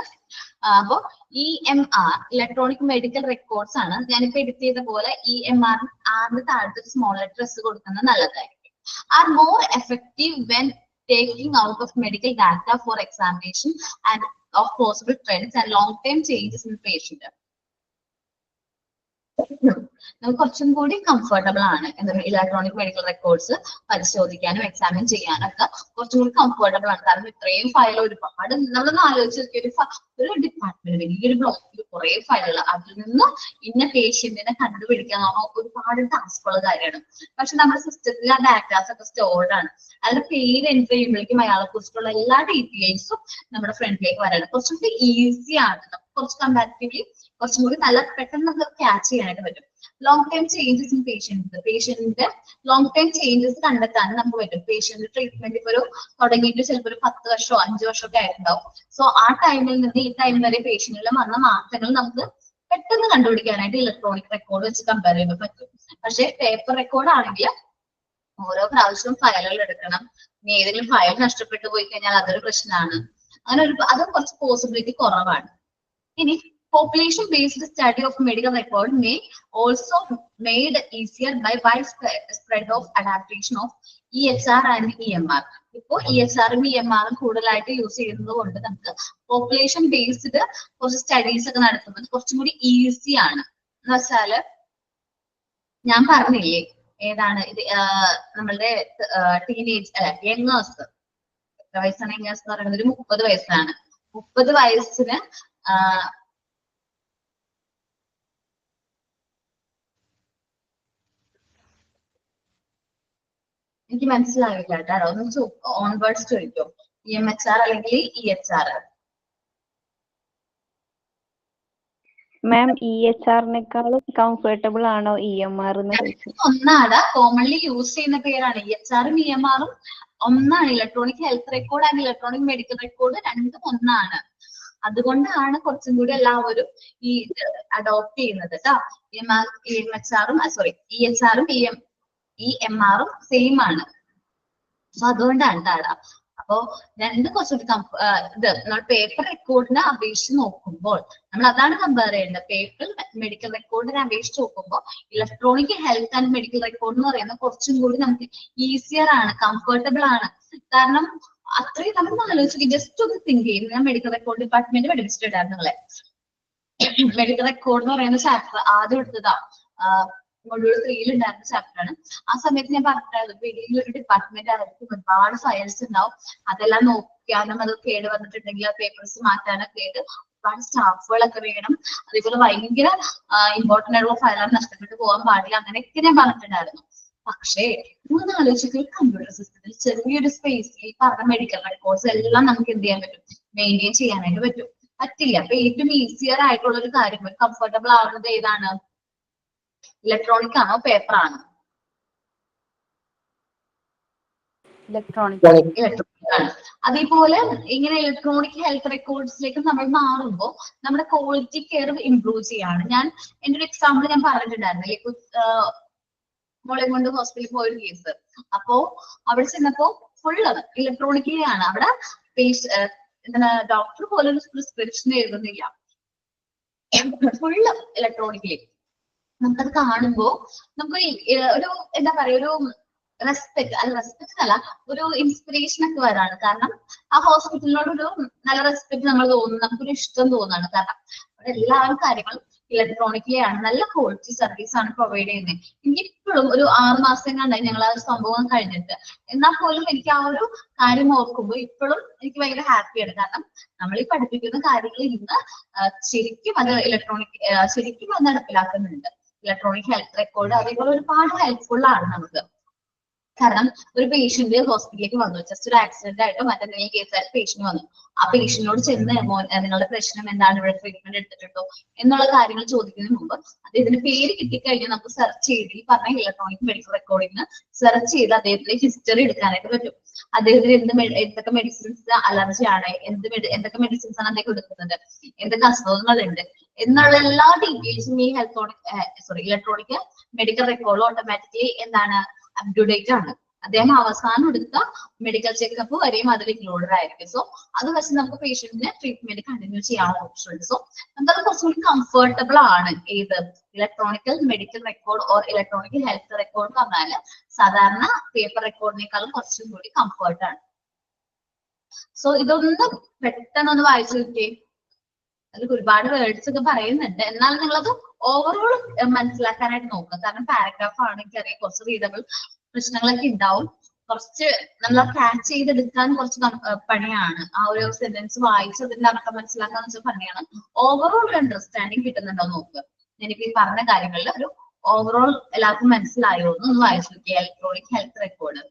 അപ്പോ EMR ഇലക്ട്രോണിക് മെഡിക്കൽ റെക്കോർഡ്സ് ആണ്. ഞാനിപ്പോ എഡിറ്റ് ചെയ്ത പോലെ EMR-ന്റെ താഴത്തെ ഒരു സ്മോൾ ലെറ്റർ S കൊടുക്കുന്നത് നല്ലതായിരിക്കും. Are more effective when taking out of medical data for examination and of possible trends and long-term changes in the patient. നമുക്ക് കുറച്ചും കൂടി കംഫർട്ടബിൾ ആണ് എന്താ ഇലക്ട്രോണിക് മെഡിക്കൽ റെക്കോർഡ്സ് പരിശോധിക്കാനും എക്സാമിൻ ചെയ്യാനൊക്കെ കുറച്ചും കൂടി കംഫർട്ടബിൾ ആണ്. കാരണം ഇത്രയും ഫയൽ ഒരുപാട് നമ്മളൊന്ന് ആലോചിച്ച് നോക്കിയ ഒരു ഡിപ്പാർട്ട്മെന്റ് വലിയൊരു ബ്ലോക്കിൽ കുറെ ഫയലുകൾ, അതിൽ നിന്ന് ഇന്ന പേഷ്യന്റിനെ കണ്ടുപിടിക്കാൻ ഒരുപാട് ടാസ്കുള്ള കാര്യമാണ്. പക്ഷെ നമ്മുടെ സിസ്റ്റത്തിൽ ആ ഡാറ്റാസ് ഒക്കെ സ്റ്റോർഡ് ആണ്. അതിന്റെ പേര് എൻട്രി ചെയ്യുമ്പോഴേക്കും അയാളെ കുറിച്ചുള്ള എല്ലാ ഡീറ്റെയിൽസും നമ്മുടെ ഫ്രണ്ടിലേക്ക് വരണം. കുറച്ചും കൂടി ഈസി ആണ്, കുറച്ച് കമ്പാരിറ്റീവ്ലി കുറച്ചും കൂടി നല്ല പെട്ടെന്ന് ക്യാച്ച് ചെയ്യാനായിട്ട് പറ്റും. ലോങ് ടൈം ചേഞ്ചസ് ഇൻ പേഷ്യന്റിന്റെ ലോങ് ടൈം ചേഞ്ചസ് കണ്ടെത്താൻ നമുക്ക് പറ്റും. പേഷ്യന്റ് ട്രീറ്റ്മെന്റ് ഇപ്പൊ തുടങ്ങിയിട്ട് ചിലപ്പോൾ ഒരു 10 വർഷമോ 5 വർഷമോ ഒക്കെ ആയിട്ടുണ്ടാവും. സോ ആ ടൈമിൽ നിന്ന് ഈ ടൈം വരെ പേഷ്യന്റിൽ വന്ന മാറ്റങ്ങൾ നമുക്ക് പെട്ടെന്ന് കണ്ടുപിടിക്കാനായിട്ട് ഇലക്ട്രോണിക് റെക്കോർഡ് വെച്ച് കമ്പയർ ചെയ്യുമ്പോൾ പറ്റും. പക്ഷെ പേപ്പർ റെക്കോർഡ് ആണെങ്കിൽ ഓരോ പ്രാവശ്യവും ഫയലുകൾ എടുക്കണം. ഇനി ഏതെങ്കിലും ഫയൽ നഷ്ടപ്പെട്ടു പോയി കഴിഞ്ഞാൽ അതൊരു പ്രശ്നമാണ്. അങ്ങനെ അത് കുറച്ച് പോസിബിലിറ്റി കുറവാണ്. ഇനി population based study of medical record may also made easier by widespread of adaptation of EHR and EMR. ഇപ്പോ EHR ഉം EMR ഉം കൂടുതലായിട്ട് യൂസ് ചെയ്യുന്നത് കൊണ്ട് നമുക്ക് പോപ്പുലേഷൻ ബേസ്ഡ് കുറച്ച് സ്റ്റഡീസ് ഒക്കെ നടത്തുന്നത് കുറച്ചും കൂടി ഈസി ആണ്. എന്ന് വെച്ചാല് ഞാൻ പറഞ്ഞില്ലേ ഏതാണ് ഇത് നമ്മളുടെ ടീനേജ് അല്ല യങ്ങേഴ്സ്, എത്ര വയസ്സാണ് യങ്ങേഴ്സ് എന്ന് പറയുന്നത്? ഒരു 30 വയസ്സാണ്. 30 വയസ്സിന് എനിക്ക് മനസ്സിലാവില്ല കേട്ടോ, ഒന്ന് ഓൺവേർഡ്സ് ചോദിക്കോ? EMHR അല്ലെങ്കിൽ EHR? മാം EHR-നേക്കാളും കംഫർട്ടബിൾ ആണോ EMR എന്ന് ചോദിച്ചു. ഒന്നാണ് കോമൺലി യൂസ് ചെയ്യുന്ന പേരാണ്. EHR ഉം EMR ഉം ഒന്നാണ്. Electronic health record and electronic medical record രണ്ടും ഒന്നാണ്. അതുകൊണ്ടാണ് കുറച്ചും കൂടി എല്ലാവരും ഈ അഡോപ്റ്റ് ചെയ്യുന്നത് കേട്ടോ. EMHR ഉം EHR ഉം EMR ഉം സെയിം ആണ്. സോ അതുകൊണ്ടാണ് താടാ. അപ്പോ രണ്ടും കുറച്ചുകൂടി ഇത് നമ്മൾ പേപ്പർ റെക്കോർഡിനെ അപേക്ഷിച്ച് നോക്കുമ്പോൾ നമ്മൾ അതാണ് കമ്പയർ ചെയ്യേണ്ടത്. പേപ്പർ മെഡിക്കൽ റെക്കോർഡിനെ അപേക്ഷിച്ച് നോക്കുമ്പോൾ electronic health and medical record എന്ന് പറയുന്നത് കുറച്ചും കൂടി നമുക്ക് ഈസിയർ ആണ്, കംഫർട്ടബിൾ ആണ്. കാരണം അത്രയും നമ്മൾ ആലോചിച്ചു ജസ്റ്റ് ഒന്ന് തിങ്ക് ചെയ്യും. ഞാൻ മെഡിക്കൽ റെക്കോർഡ് ഡിപ്പാർട്ട്മെന്റ് പഠിപ്പിച്ചിട്ടുണ്ടായിരുന്നു നിങ്ങളെ. മെഡിക്കൽ റെക്കോർഡ് എന്ന് പറയുന്ന ചാപ്റ്റർ ആദ്യം എടുത്തതാ മൊഡ്യൂൾ 3 ഉണ്ടായിരുന്ന ചാപ്റ്റർ ആണ്. ആ സമയത്ത് ഞാൻ പറഞ്ഞിട്ടുണ്ടായിരുന്നു വലിയൊരു ഡിപ്പാർട്ട്മെന്റ് ആയിരിക്കും, ഒരുപാട് ഫയൽസ് ഉണ്ടാവും. അതെല്ലാം നോക്കാനും അത് കേട് വന്നിട്ടുണ്ടെങ്കിൽ ആ പേപ്പേഴ്സ് മാറ്റാനൊക്കെ ആയിട്ട് ഒരുപാട് സ്റ്റാഫുകളൊക്കെ വേണം. അതേപോലെ ഭയങ്കര ഇമ്പോർട്ടന്റ് ആയിട്ടുള്ള ഫയലാണ്, നഷ്ടപ്പെട്ടു പോകാൻ പാടില്ല, അങ്ങനെയൊക്കെ ഞാൻ പറഞ്ഞിട്ടുണ്ടായിരുന്നു. പക്ഷേ ഒന്ന് ആലോചിക്കുക, കമ്പ്യൂട്ടർ സിസ്റ്റത്തിൽ ചെറിയൊരു സ്പേസിൽ ഈ പറഞ്ഞ മെഡിക്കൽ റെക്കോർഡ്സ് എല്ലാം നമുക്ക് എന്ത് ചെയ്യാൻ പറ്റും? മെയിൻറ്റെയിൻ ചെയ്യാനായിട്ട് പറ്റും. പറ്റില്ല. അപ്പൊ ഏറ്റവും ഈസിയർ ആയിട്ടുള്ള ഒരു കാര്യം, കംഫർട്ടബിൾ ആവുന്നത് ഏതാണ്? ഇലക്ട്രോണിക് ആണോ പേപ്പർ ആണോ? ഇലക്ട്രോണിക് ആണ്. അതേപോലെ ഇങ്ങനെ ഇലക്ട്രോണിക് ഹെൽത്ത് റെക്കോർഡ്സിലേക്ക് നമ്മൾ മാറുമ്പോൾ നമ്മുടെ ക്വാളിറ്റി കെയർ ഇംപ്രൂവ് ചെയ്യാണ്. ഞാൻ എന്റെ ഒരു എക്സാമ്പിൾ ഞാൻ പറഞ്ഞിട്ടുണ്ടായിരുന്നു. മോളെ കൊണ്ട് ഹോസ്പിറ്റലിൽ പോയൊരു കേസ്. അപ്പോ അവിടെ ചെന്നപ്പോ ഫുള്ള് ഇലക്ട്രോണിക്കലി ആണ്. അവിടെ എന്താണ് ഡോക്ടർ പോലും ഒരു പ്രിസ്ക്രിപ്ഷൻ എഴുതുന്നില്ല, ഫുള്ള് ഇലക്ട്രോണിക്കലി. നമുക്കത് കാണുമ്പോ നമുക്കൊരു ഒരു എന്താ പറയാ ഒരു റെസ്പെക്ട് അല്ല ഒരു ഇൻസ്പിറേഷൻ ഒക്കെ വരാണ്. കാരണം ആ ഹോസ്പിറ്റലിനോട് ഒരു നല്ല റെസ്പെക്ട് നമ്മൾ തോന്നുന്നു, നമുക്കൊരു ഇഷ്ടം തോന്നുന്നു. കാരണം അവിടെ എല്ലാ കാര്യങ്ങളും ഇലക്ട്രോണിക്കലി ആണ്, നല്ല ക്വാളിറ്റി സർവീസ് ആണ് പ്രൊവൈഡ് ചെയ്യുന്നത്. എനിക്ക് ഇപ്പോഴും ഒരു 6 മാസം കണ്ടായി ഞങ്ങൾ ആ സംഭവം കഴിഞ്ഞിട്ട്. എന്നാൽ പോലും എനിക്ക് ആ ഒരു കാര്യം ഓർക്കുമ്പോൾ ഇപ്പോഴും എനിക്ക് ഭയങ്കര ഹാപ്പിയാണ്. കാരണം നമ്മൾ ഈ പഠിപ്പിക്കുന്ന കാര്യങ്ങൾ ഇന്ന് ശരിക്കും അത് ശരിക്കും അത് നടപ്പിലാക്കുന്നുണ്ട്. ഇലക്ട്രോണിക് ഹെൽത്ത് റെക്കോർഡ് അതേപോലെ ഒരുപാട് ഹെൽപ്ഫുൾ ആണ് നമുക്ക്. കാരണം ഒരു പേഷ്യന്റ് ഹോസ്പിറ്റലിലേക്ക് വന്നു, ജസ്റ്റ് ഒരു ആക്സിഡന്റ് ആയിട്ടോ മറ്റെന്തെങ്കിലും കേസായിട്ട് പേഷ്യന്റ് വന്നു. ആ പേഷ്യന്റിനോട് ചെന്ന് നിങ്ങളുടെ പ്രശ്നം എന്താണ്, ഇവിടെ ട്രീറ്റ്മെന്റ് എടുത്തിട്ടുണ്ടോ എന്നുള്ള കാര്യങ്ങൾ ചോദിക്കുന്നതിന് മുമ്പ് അദ്ദേഹത്തിന്റെ പേര് കിട്ടിക്കഴിഞ്ഞാൽ നമുക്ക് സെർച്ച് ചെയ്ത് ഈ പറഞ്ഞ ഇലക്ട്രോണിക് മെഡിക്കൽ റെക്കോർഡിന് സെർച്ച് ചെയ്ത് അദ്ദേഹത്തിന്റെ ഹിസ്റ്ററി എടുക്കാനായിട്ട് പറ്റും. അദ്ദേഹത്തിന് എന്തൊക്കെ മെഡിസിൻസ് അലർജി ആണ്, എന്തൊക്കെ മെഡിസിൻസ് ആണ് അദ്ദേഹം എടുക്കുന്നത്, എന്തൊക്കെ അസുഖങ്ങളുണ്ട് എന്നുള്ള എല്ലാ ഡീറ്റെയിൽസും ഈ ഇലക്ട്രോണിക് മെഡിക്കൽ റെക്കോർഡ് ഓട്ടോമാറ്റിക്കലി എന്താണ് അപ് ടു ഡേറ്റ് ആണ്. അദ്ദേഹം അവസാനം എടുത്ത മെഡിക്കൽ ചെക്കപ്പ് വരെയും അതിൽ ഇൻക്ലൂഡഡ് ആയിരിക്കും. സോ അത് വെച്ച് നമുക്ക് പേഷ്യന്റിന് ട്രീറ്റ്മെന്റ് കണ്ടിന്യൂ ചെയ്യാനുള്ള ഓപ്ഷൻ ഉണ്ട്. സോ നമുക്കത് കുറച്ചുകൂടി കംഫർട്ടബിൾ ആണ്. ഏത് electronical medical record or electronic health record എന്ന് പറഞ്ഞാൽ സാധാരണ പേപ്പർ റെക്കോർഡിനേക്കാളും കുറച്ചും കൂടി കംഫർട്ട് ആണ്. സോ ഇതൊന്ന് പെട്ടെന്നൊന്ന് വായിച്ചു കിട്ടിയേ. അതിൽ ഒരുപാട് വേർഡ്സ് ഒക്കെ പറയുന്നുണ്ട്. എന്നാൽ നിങ്ങളത് ഓവറോൾ മനസ്സിലാക്കാനായിട്ട് നോക്കുക. കാരണം പാരഗ്രാഫ് ആണെങ്കിൽ അറിയാം കുറച്ച് റീഡബിൾ പ്രശ്നങ്ങളൊക്കെ ഉണ്ടാവും. കുറച്ച് നമ്മൾ ക്യാച്ച് ചെയ്തെടുക്കാൻ കുറച്ച് പണിയാണ്. ആ ഒരു സെന്റൻസ് വായിച്ച് അതിന്റെ അർത്ഥം മനസ്സിലാക്കാന്ന് വെച്ചാൽ പണിയാണ്. ഓവറോൾ ഒരു അണ്ടർസ്റ്റാൻഡിങ് കിട്ടുന്നുണ്ടോ നോക്കുക. എനിക്ക് ഈ പറഞ്ഞ കാര്യങ്ങളിൽ ഒരു ഓവറോൾ എല്ലാവർക്കും മനസ്സിലായോ എന്ന് വായിച്ചു നോക്കിയ ഇലക്ട്രോണിക് ഹെൽത്ത് റെക്കോർഡ്.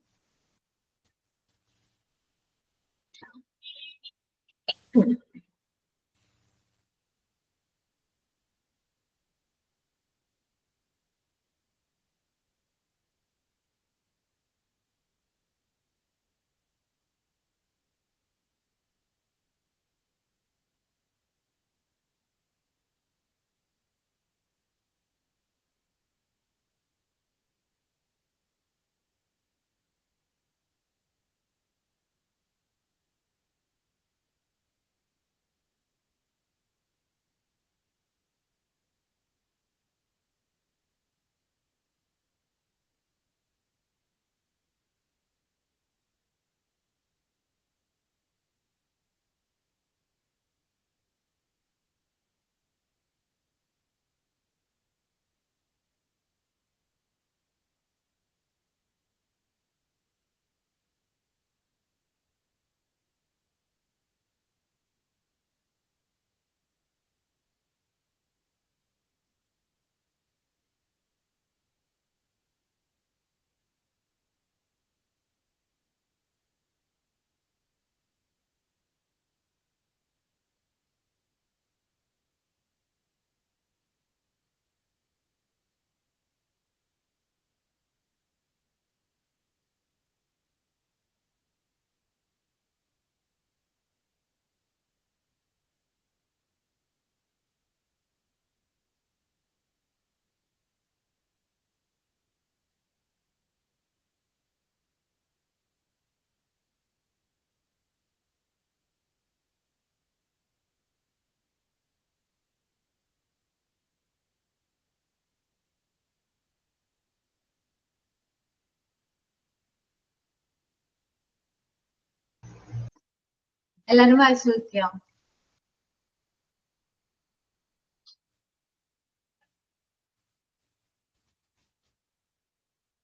എല്ലാരും വായിച്ചു നോക്കിയോ?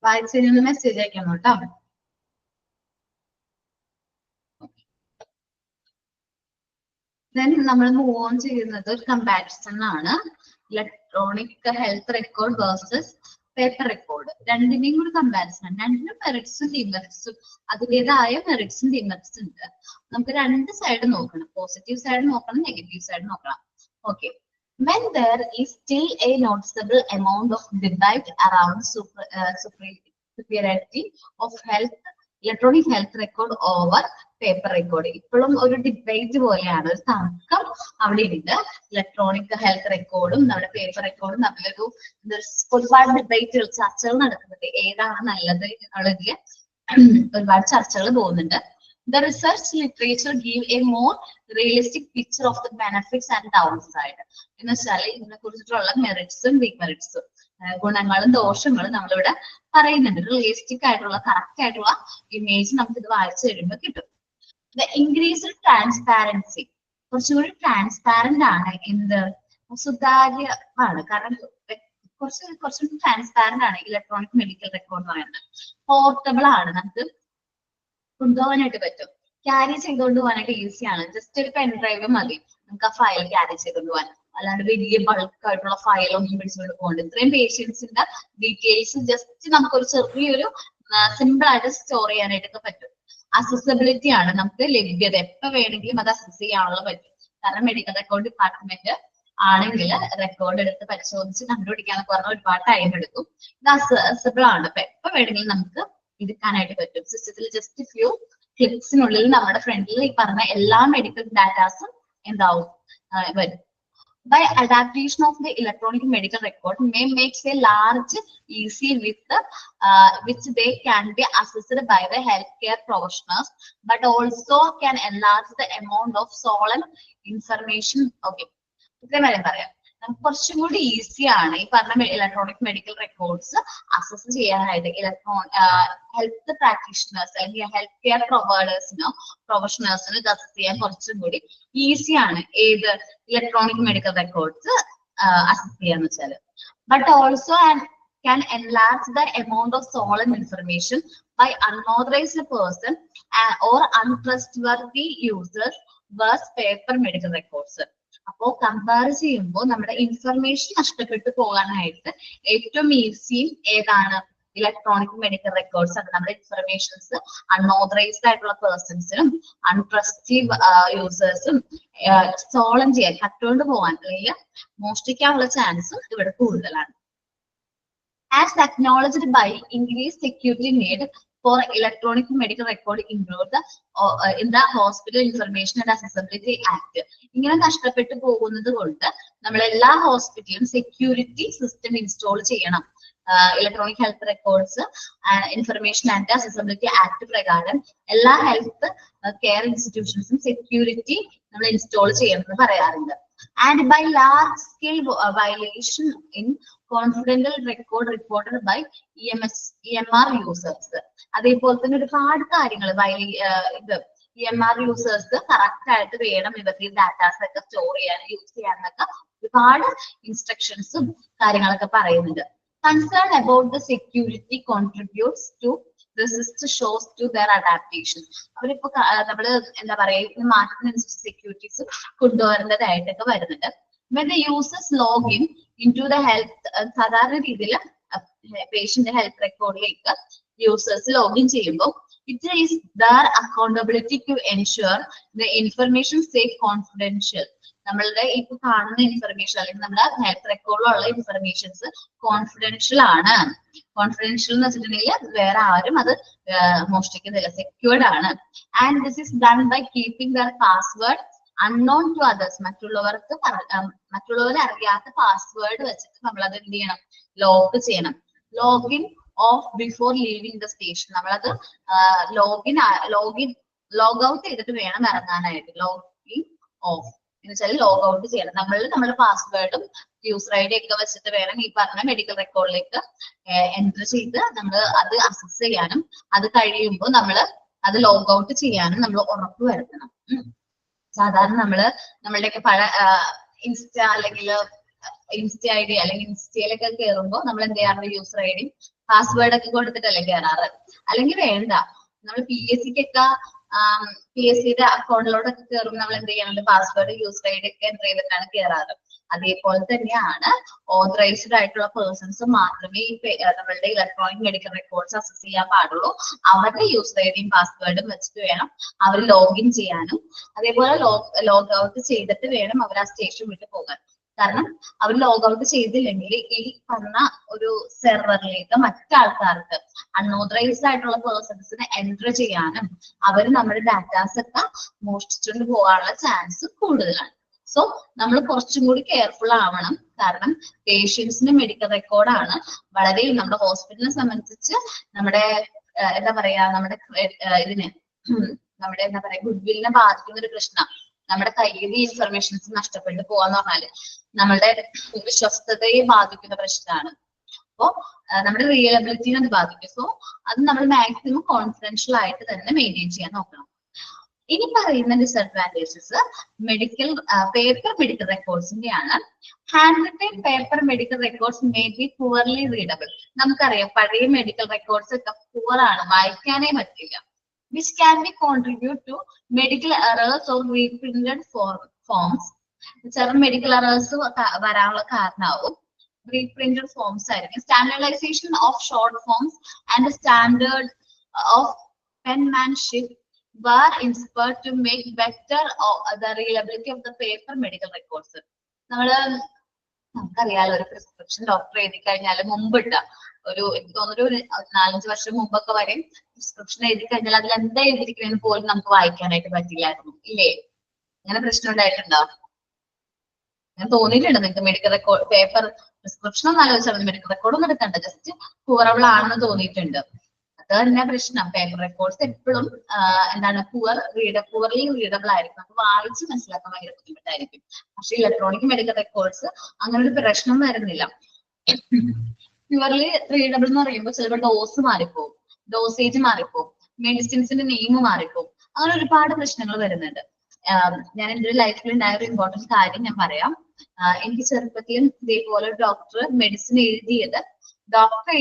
വായിച്ചു കഴിഞ്ഞ മെസ്സേജ് അയക്കണം കേട്ടോ. ദെൻ നമ്മൾ മൂവ് ഓൺ ചെയ്യുന്നത് ഒരു കമ്പാരിസൺ ആണ്. Electronic health record versus paper record. രണ്ടിന്റെയും കൂടി കമ്പാരിസൺ. രണ്ടിനും മെറിറ്റ്സും ഡിമെറിറ്റ്സും അതിൻ്റെതായ മെറിറ്റ്സും ഡിമെറിറ്റ്സും ഉണ്ട്. നമുക്ക് രണ്ട് സൈഡ് നോക്കണം. പോസിറ്റീവ് സൈഡ് നോക്കണം, നെഗറ്റീവ് സൈഡ് നോക്കണം. Okay. When there is still a noticeable amount of debate around superiority of electronic health record over paper record. ഇപ്പോഴും ഒരു ഡിബേറ്റ് പോലെയാണ്, ഒരു തർക്കം അവിടെ ഉണ്ട്. ഇലക്ട്രോണിക് ഹെൽത്ത് റെക്കോർഡും നമ്മുടെ പേപ്പർ റെക്കോർഡും തമ്മിലൊരു ഒരുപാട് ഡിബേറ്റുകൾ, ചർച്ചകൾ നടക്കുന്നുണ്ട്. ഏതാണ് നല്ലത് എന്നുള്ളതിൽ ഒരുപാട് ചർച്ചകൾ പോകുന്നുണ്ട്. The research literature give a more realistic picture of the benefits and downside. എന്ന് വെച്ചാൽ ഇതിനെ കുറിച്ചിട്ടുള്ള മെറിറ്റ്സും ഡിമെറിറ്റ്സും, ഗുണങ്ങളും ദോഷങ്ങളും നമ്മളിവിടെ പറയുന്നുണ്ട്. റിയലിസ്റ്റിക് ആയിട്ടുള്ള കറക്റ്റ് ആയിട്ടുള്ള ഇമേജ് നമുക്ക് ഇത് വായിച്ചു കഴിയുമ്പോൾ കിട്ടും. The increased transparency, കുറച്ചുകൂടി ട്രാൻസ്പാരന്റ് ആണ്. എന്ത് സുതാര്യമാണ്. കാരണം കുറച്ചുകൂടി ട്രാൻസ്പാരന്റ് ആണ് ഇലക്ട്രോണിക് മെഡിക്കൽ റെക്കോർഡ് എന്ന് പറയുന്നത്. പോർട്ടബിൾ ആണ്, നമുക്ക് കൊണ്ടുപോകാനായിട്ട് പറ്റും. ക്യാരി ചെയ്തുകൊണ്ട് പോകാനായിട്ട് ഈസിയാണ്. ജസ്റ്റ് ഒരു പെൻ ഡ്രൈവ് മതി നമുക്ക് ആ ഫയൽ ക്യാരി ചെയ്തുകൊണ്ട് പോകാൻ. അല്ലാണ്ട് വലിയ ബൾക്ക് ആയിട്ടുള്ള ഫയലൊന്നും പിടിച്ചുകൊണ്ട് പോകണ്ട. ഇത്രയും പേഷ്യൻസിന്റെ ഡീറ്റെയിൽസ് ജസ്റ്റ് നമുക്കൊരു ചെറിയൊരു സിമ്പിൾ ആയിട്ട് സ്റ്റോർ ചെയ്യാനായിട്ടൊക്കെ പറ്റും. അക്സസിബിലിറ്റി ആണ്, നമുക്ക് ലഭ്യത എപ്പോ വേണമെങ്കിലും അത് അക്സസ് ചെയ്യാനുള്ള പറ്റും. കാരണം മെഡിക്കൽ റെക്കോർഡ് ഡിപ്പാർട്ട്മെന്റ് ആണെങ്കിൽ റെക്കോർഡ് എടുത്ത് പരിശോധിച്ച് കണ്ടുപിടിക്കാന്നൊക്കെ പറഞ്ഞാൽ ഒരുപാട് ടൈം എടുക്കും. ഇത് അക്സസിബിൾ ആണ്, അപ്പൊ എപ്പോ വേണമെങ്കിലും നമുക്ക് എടുക്കാനായിട്ട് പറ്റും. സിസ്റ്റത്തിൽ ജസ്റ്റ് ഫ്യൂ ക്ലിക്സിനുള്ളിൽ നമ്മുടെ ഫ്രണ്ടിൽ ഈ പറഞ്ഞ എല്ലാ മെഡിക്കൽ ഡാറ്റാസും എന്താവും വരും. By adaptation of the electronic medical record may makes a large easy with which they can be assessed by the healthcare professionals, but also can enlarge the amount of stolen information. Okay, ഇത്രയും പറയാം. നമുക്ക് കുറച്ചും കൂടി easy ആണ് ഈ പറഞ്ഞ electronic medical records assess ചെയ്യാനായിട്ട്. Health practitioners അല്ലെങ്കിൽ ഹെൽത്ത് കെയർ പ്രൊഫഷണൽസിന് ഇത് അസസ് ചെയ്യാൻ കുറച്ചും കൂടി ഈസി ആണ് ഏത് ഇലക്ട്രോണിക് മെഡിക്കൽ റെക്കോർഡ്സ് അസസ് ചെയ്യാന്ന് വെച്ചാൽ. But also can enlarge the amount of stolen information by unauthorized person or untrustworthy users versus paper medical records. അപ്പോ കമ്പയർ ചെയ്യുമ്പോൾ നമ്മുടെ ഇൻഫർമേഷൻ നഷ്ടപ്പെട്ടു പോകാനായിട്ട് ഏറ്റവും ഈസിയും ഏതാണ് ഇലക്ട്രോണിക് മെഡിക്കൽ റെക്കോർഡ്സ് ആണ്. നമ്മുടെ ഇൻഫർമേഷൻസ് അൺഓതറൈസ്ഡ് ആയിട്ടുള്ള പേഴ്സൺസിനും അൺട്രസ്റ്റീവ് യൂസേഴ്സും സ്റ്റോളൻ ചെയ്യാൻ കട്ടുകൊണ്ട് പോകാൻ അല്ലെങ്കിൽ മോഷ്ടിക്കാനുള്ള ചാൻസും ഇവിടെ കൂടുതലാണ്. As acknowledged by increased security need for electronic medical record include in the Hospital Information and Accessibility Act. ഇങ്ങനെ നഷ്ടപ്പെട്ടു പോകുന്നത് കൊണ്ട് നമ്മൾ എല്ലാ ഹോസ്പിറ്റലിലും സെക്യൂരിറ്റി സിസ്റ്റം ഇൻസ്റ്റാൾ ചെയ്യണം. Electronic health records information and accessibility act പ്രകാരം എല്ലാ ഹെൽത്ത് കെയർ ഇൻസ്റ്റിറ്റ്യൂഷൻസും സെക്യൂരിറ്റി നമ്മൾ ഇൻസ്റ്റാൾ ചെയ്യണമെന്ന് പറയാറുണ്ട്. And by large scale violation in confidential record reported by EMR users. അതേപോലെ തന്നെ ഒരുപാട് കാര്യങ്ങൾ ഇത് EMR യൂസേഴ്സ് കറക്റ്റ് ആയിട്ട് വേണം ഇവർക്ക് ഡാറ്റാസ് ഒക്കെ സ്റ്റോർ ചെയ്യാൻ യൂസ് ചെയ്യാനൊക്കെ ഒരുപാട് ഇൻസ്ട്രക്ഷൻസും കാര്യങ്ങളൊക്കെ പറയുന്നുണ്ട്. Concern about the security contributes to resist shows to their adaptation. അവരിപ്പോ നമ്മള് എന്താ പറയാ മാറ്റുന്ന സെക്യൂരിറ്റീസ് കൊണ്ടുവരേണ്ടതായിട്ടൊക്കെ വരുന്നുണ്ട്. When the users log into the health സാധാരണ രീതിയിൽ പേഷ്യന്റ് ഹെൽത്ത് റെക്കോർഡിലേക്ക് യൂസേഴ്സ് ലോഗിൻ ചെയ്യുമ്പോൾ it is their accountability to ensure the information stay confidential. നമ്മളുടെ ഇപ്പൊ കാണുന്ന ഇൻഫർമേഷൻ അല്ലെങ്കിൽ നമ്മുടെ ഹെൽത്ത് റെക്കോർഡിലുള്ള ഇൻഫർമേഷൻസ് കോൺഫിഡൻഷ്യൽ ആണ്. കോൺഫിഡൻഷ്യൽ എന്ന് വെച്ചിട്ടുണ്ടെങ്കിൽ വേറെ ആരും അത് മോഷ്ടിക്കുന്നില്ല, സെക്യൂർഡ് ആണ്. And this is done by keeping their password unknown to others. മറ്റുള്ളവരെ അറിയാത്ത പാസ്വേഡ് വെച്ചിട്ട് നമ്മൾ അത് എന്ത് ചെയ്യണം, ലോക്ക് ചെയ്യണം. Login of before leaving the station. നമ്മളത് ലോഗ് ഔട്ട് ചെയ്തിട്ട് വേണം ഇറങ്ങാനായിട്ട്. ലോഗിൻ ഓഫ് എന്ന് വെച്ചാൽ ലോഗ് ഔട്ട് ചെയ്യണം. നമ്മുടെ പാസ്വേഡും യൂസർ ഐ ഡി ഒക്കെ വെച്ചിട്ട് വേണം ഈ പറഞ്ഞ മെഡിക്കൽ റെക്കോർഡിലേക്ക് എൻറ്റർ ചെയ്ത് നമ്മൾ അത് അക്സസ് ചെയ്യാനും അത് കഴിയുമ്പോൾ നമ്മൾ അത് ലോഗ് ഔട്ട് ചെയ്യാനും നമ്മൾ ഉറപ്പ് വരുത്തണം. സാധാരണ നമ്മളുടെയൊക്കെ ഇൻസ്റ്റ അല്ലെങ്കിൽ ഇൻസ്റ്റ ഐ ഡി അല്ലെങ്കിൽ ഇൻസ്റ്റയിലൊക്കെ കയറുമ്പോൾ നമ്മൾ എന്ത് ചെയ്യാറുണ്ട്, യൂസർ ഐ ഡി പാസ്വേഡ് ഒക്കെ കൊടുത്തിട്ടല്ലേ കയറാറ്. അല്ലെങ്കിൽ വേണ്ട, നമ്മൾ പി എസ് സിയുടെ അക്കൗണ്ടിലോട്ടൊക്കെ കയറുമ്പോൾ നമ്മൾ എന്ത് ചെയ്യാറുണ്ട്, പാസ്വേഡ് യൂസർ ഐ ഡി ഒക്കെ എൻ്റർ ചെയ്തിട്ടാണ് കയറാറ്. അതേപോലെ തന്നെയാണ് ഓതറൈസ്ഡ് ആയിട്ടുള്ള പേഴ്സൺസ് മാത്രമേ നമ്മളുടെ ഇലക്ട്രോണിക് മെഡിക്കൽ റെക്കോർഡ്സ് അക്സസ് ചെയ്യാൻ പാടുള്ളൂ. അവരുടെ യൂസർ ഐ ഡിയും പാസ്വേഡും വെച്ചിട്ട് വേണം അവർ ലോഗിൻ ചെയ്യാനും. അതേപോലെ ലോഗ് ഔട്ട് ചെയ്തിട്ട് വേണം അവർ ആ സ്റ്റേഷൻ വിട്ട് പോകാൻ. കാരണം അവർ ലോഗ് ഔട്ട് ചെയ്തില്ലെങ്കിൽ ഈ പറഞ്ഞ ഒരു സെർവറിലേക്ക് മറ്റാൾക്കാർക്ക് അൺഓതറൈസ്ഡ് ആയിട്ടുള്ള പേഴ്സൺസിനെ എൻറ്റർ ചെയ്യാനും അവർ നമ്മുടെ ഡാറ്റാസ് ഒക്കെ മോഷ്ടിച്ചുകൊണ്ട് പോകാനുള്ള ചാൻസ് കൂടുതലാണ്. സോ നമ്മൾ കുറച്ചും കൂടി കെയർഫുൾ ആവണം. കാരണം പേഷ്യൻസിന്റെ മെഡിക്കൽ റെക്കോർഡാണ് വളരെ നമ്മുടെ ഹോസ്പിറ്റലിനെ സംബന്ധിച്ച് നമ്മുടെ എന്താ പറയാ നമ്മുടെ ഗുഡ്വില്ലിനെ ബാധിക്കുന്ന ഒരു പ്രശ്നം. നമ്മുടെ കയ്യിൽ ഇൻഫർമേഷൻസ് നഷ്ടപ്പെട്ടു പോവാന്ന് പറഞ്ഞാല് നമ്മളുടെ വിശ്വസ്തതയെ ബാധിക്കുന്ന പ്രശ്നമാണ്. അപ്പോ നമ്മുടെ റിയലബിലിറ്റിനെ അത് ബാധിക്കും. സോ അത് നമ്മൾ മാക്സിമം കോൺഫിഡൻഷ്യൽ ആയിട്ട് തന്നെ മെയിൻറ്റെയിൻ ചെയ്യാൻ നോക്കണം. ഇനി പറയുന്ന ഡിസഡ്വാൻറ്റേജസ് പേപ്പർ മെഡിക്കൽ റെക്കോർഡ്സിന്റെയാണ്. Hand written paper medical records may be poorly readable. നമുക്കറിയാം പഴയ മെഡിക്കൽ റെക്കോർഡ്സ് ഒക്കെ പുവർ ആണ്, വായിക്കാനേ പറ്റില്ല. which can be contribute to medical errors or reprinted forms. ചില മെഡിക്കൽ എറേഴ്സ് വരാനുള്ള കാരണമാവും റീപ്രിന്റഡ് ഫോംസ് ആയിരിക്കും. Standardisation of short forms and standard of penmanship were inspired to make better the reliability of the paper medical records. നമുക്കറിയാലോ ഒരു prescription doctor എഴുതി കഴിഞ്ഞാൽ മുമ്പിട്ട എനിക്ക് തോന്നുന്നു ഒരു 4-5 വർഷം മുമ്പൊക്കെ വരെ പ്രിസ്ക്രിപ്ഷൻ എഴുതി കഴിഞ്ഞാൽ അതിൽ എന്താ എഴുതിയിരിക്കുന്നതെന്ന് പോലും നമുക്ക് വായിക്കാനായിട്ട് പറ്റില്ലായിരുന്നു, ഇല്ലേ? അങ്ങനെ പ്രശ്നം ഉണ്ടായിട്ടുണ്ടോ? ഞാൻ തോന്നിയിട്ടുണ്ട് നിങ്ങൾക്ക് മെഡിക്കൽ റെക്കോർഡ് പേപ്പർ പ്രിസ്ക്രിപ്ഷൻ ഒന്ന് ആലോചിച്ചാൽ മെഡിക്കൽ റെക്കോർഡ് ഒന്നും എടുക്കണ്ട, ജസ്റ്റ് പുവറബിൾ ആണെന്ന് തോന്നിയിട്ടുണ്ട്. തന്നെ പ്രശ്നം. പേപ്പർ റെക്കോർഡ്സ് എപ്പോഴും എന്താണ് പുവർലി റീഡബിൾ ആയിരിക്കും. നമുക്ക് വായിച്ച് മനസ്സിലാക്കാൻ ഭയങ്കര ബുദ്ധിമുട്ടായിരിക്കും. പക്ഷെ ഇലക്ട്രോണിക് മെഡിക്കൽ റെക്കോർഡ്സ് അങ്ങനെ ഒരു പ്രശ്നം വരുന്നില്ല. പ്യുവർലി റീഡബിൾ എന്ന് പറയുമ്പോൾ ചിലപ്പോൾ ഡോസ് മാറിപ്പോകും, ഡോസേജ് മാറിപ്പോകും, മെഡിസിൻസിന്റെ നെയിം മാറിപ്പോകും, അങ്ങനെ ഒരുപാട് പ്രശ്നങ്ങൾ വരുന്നുണ്ട്. ഞാൻ എൻ്റെ ഒരു ലൈഫിൽ ഉണ്ടായ ഒരു ഇമ്പോർട്ടന്റ് കാര്യം ഞാൻ പറയാം. എനിക്ക് ചെറുപ്പത്തിലും ഇതേപോലെ ഡോക്ടർ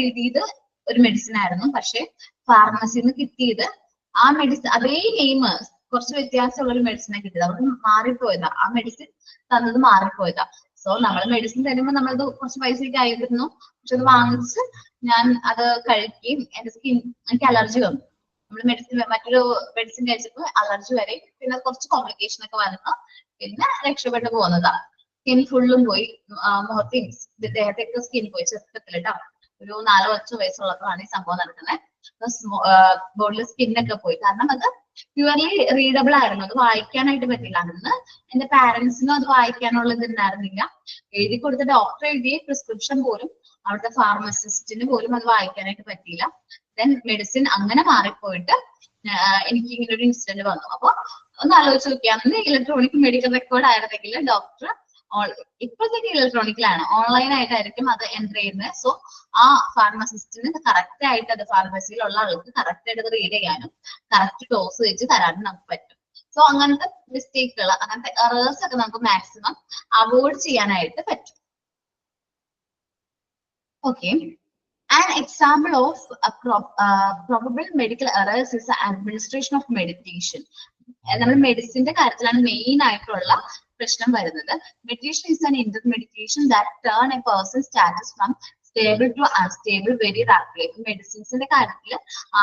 എഴുതിയത് ഒരു മെഡിസിൻ ആയിരുന്നു. പക്ഷെ ഫാർമസിയിൽ നിന്ന് കിട്ടിയത് ആ മെഡിസിൻ അതേ നെയിം കുറച്ച് വ്യത്യാസമുള്ള ഒരു മെഡിസിനെ കിട്ടിയത്. അവർക്ക് മാറിപ്പോയതാ, ആ മെഡിസിൻ തന്നത് മാറിപ്പോയതാ. സോ നമ്മൾ മെഡിസിൻ തരുമ്പോൾ നമ്മളത് കുറച്ച് പൈസയ്ക്ക് ആയിരുന്നു. പക്ഷെ അത് വാങ്ങിച്ച് ഞാൻ അത് കഴിക്കുകയും എനിക്ക് അലർജി വന്നു. നമ്മൾ മറ്റൊരു മെഡിസിൻ കഴിച്ചപ്പോൾ അലർജി വരെ, പിന്നെ കുറച്ച് കോംപ്ലിക്കേഷൻ ഒക്കെ വന്നു, പിന്നെ രക്ഷപ്പെട്ടു പോകുന്നതാ. സ്കിൻ ഫുള്ളും പോയി, മുഖത്തെ ദേഹത്തേക്ക് സ്കിൻ പോയി ചെറുപ്പത്തിൽ കേട്ടോ. ഒരു 4-5 വയസ്സുള്ളപ്പോഴാണ് ഈ സംഭവം നടക്കുന്നത്. ബോഡിയിൽ സ്കിന്നൊക്കെ പോയി. കാരണം അത് പ്യുവർലി റീഡബിൾ ആയിരുന്നു, അത് വായിക്കാനായിട്ട് പറ്റില്ല. അന്ന് എന്റെ പാരന്റ്സിനും അത് വായിക്കാനുള്ള ഇത് ഉണ്ടായിരുന്നില്ല. എഴുതി കൊടുത്ത ഡോക്ടർ എഴുതിയ പ്രിസ്ക്രിപ്ഷൻ പോലും അവിടുത്തെ ഫാർമസിസ്റ്റിന് പോലും അത് വായിക്കാനായിട്ട് പറ്റിയില്ല. ദെൻ മെഡിസിൻ അങ്ങനെ മാറിപ്പോയിട്ട് എനിക്ക് ഇങ്ങനെ ഒരു ഇൻസിഡന്റ് വന്നു. അപ്പൊ ഒന്ന് ആലോചിച്ച് നോക്കിയാൽ അന്ന് ഇലക്ട്രോണിക് മെഡിക്കൽ റെക്കോർഡ് ആയിരുന്നെങ്കിൽ ഡോക്ടർ ഇപ്പോഴത്തേക്ക് ഇലക്ട്രോണിക്കിലാണ്, ഓൺലൈൻ ആയിട്ടായിരിക്കും അത് എൻ്റർ ചെയ്യുന്നത്. സോ ആ ഫാർമസിസ്റ്റിന് കറക്റ്റ് ആയിട്ട് അത് ഫാർമസിയിലുള്ള ആൾക്ക് കറക്റ്റ് ആയിട്ട് അത് റീഡ് ചെയ്യാനും കറക്റ്റ് ഡോസ് വെച്ച് തരാനും നമുക്ക് പറ്റും. സോ അങ്ങനത്തെ മിസ്റ്റേക്കുകൾ, അങ്ങനത്തെ എറേഴ്സ് ഒക്കെ നമുക്ക് മാക്സിമം അവോയ്ഡ് ചെയ്യാനായിട്ട് പറ്റും. Okay, an example of probable medical errors is the administration of medication. നമ്മൾ മെഡിസിന്റെ കാര്യത്തിലാണ് മെയിൻ ആയിട്ടുള്ള പ്രശ്നം വരുന്നത്. Meditation is an intermediation that turn a person's status from stable to unstable very rapidly. മെഡിസിൻസിന്റെ കാര്യത്തിൽ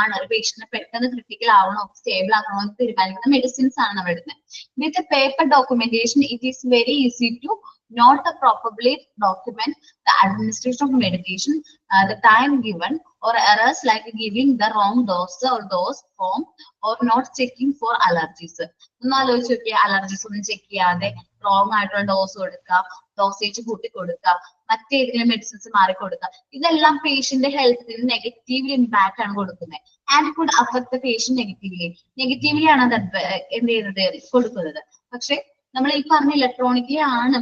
ആണ് ഒരു പേഷ്യന്റിനെ പെട്ടെന്ന് ക്രിട്ടിക്കൽ ആവണോ സ്റ്റേബിൾ ആക്കണോ എന്ന് തീരുമാനിക്കുന്ന മെഡിസിൻസ് ആണ് നമ്മൾ ഇടുന്നത്. With paper documentation it is very easy to not properly document the administration of medication, the time given, or errors like giving the wrong dose or dose form or not checking for allergies. ഒന്ന് ആലോചിച്ച് നോക്കിയാൽ allergies ഒന്നും check ചെയ്യാതെ wrong ആയിട്ടുള്ള dose കൊടുക്കുക, dosage കൂട്ടി കൊടുക്കുക, മറ്റേതെങ്കിലും മെഡിസിൻസ് മാറി കൊടുക്കുക, ഇതെല്ലാം പേഷ്യന്റ് ഹെൽത്തിന് നെഗറ്റീവ്ലി ഇമ്പാക്ട് ആണ് കൊടുക്കുന്നത്. And could affect the patient negatively ആണ് അത് എന്ത് ചെയ്യുന്നത് കൊടുക്കുന്നത്. പക്ഷെ നമ്മൾ ഈ പറഞ്ഞ ഇലക്ട്രോണിക്കലി ആണ്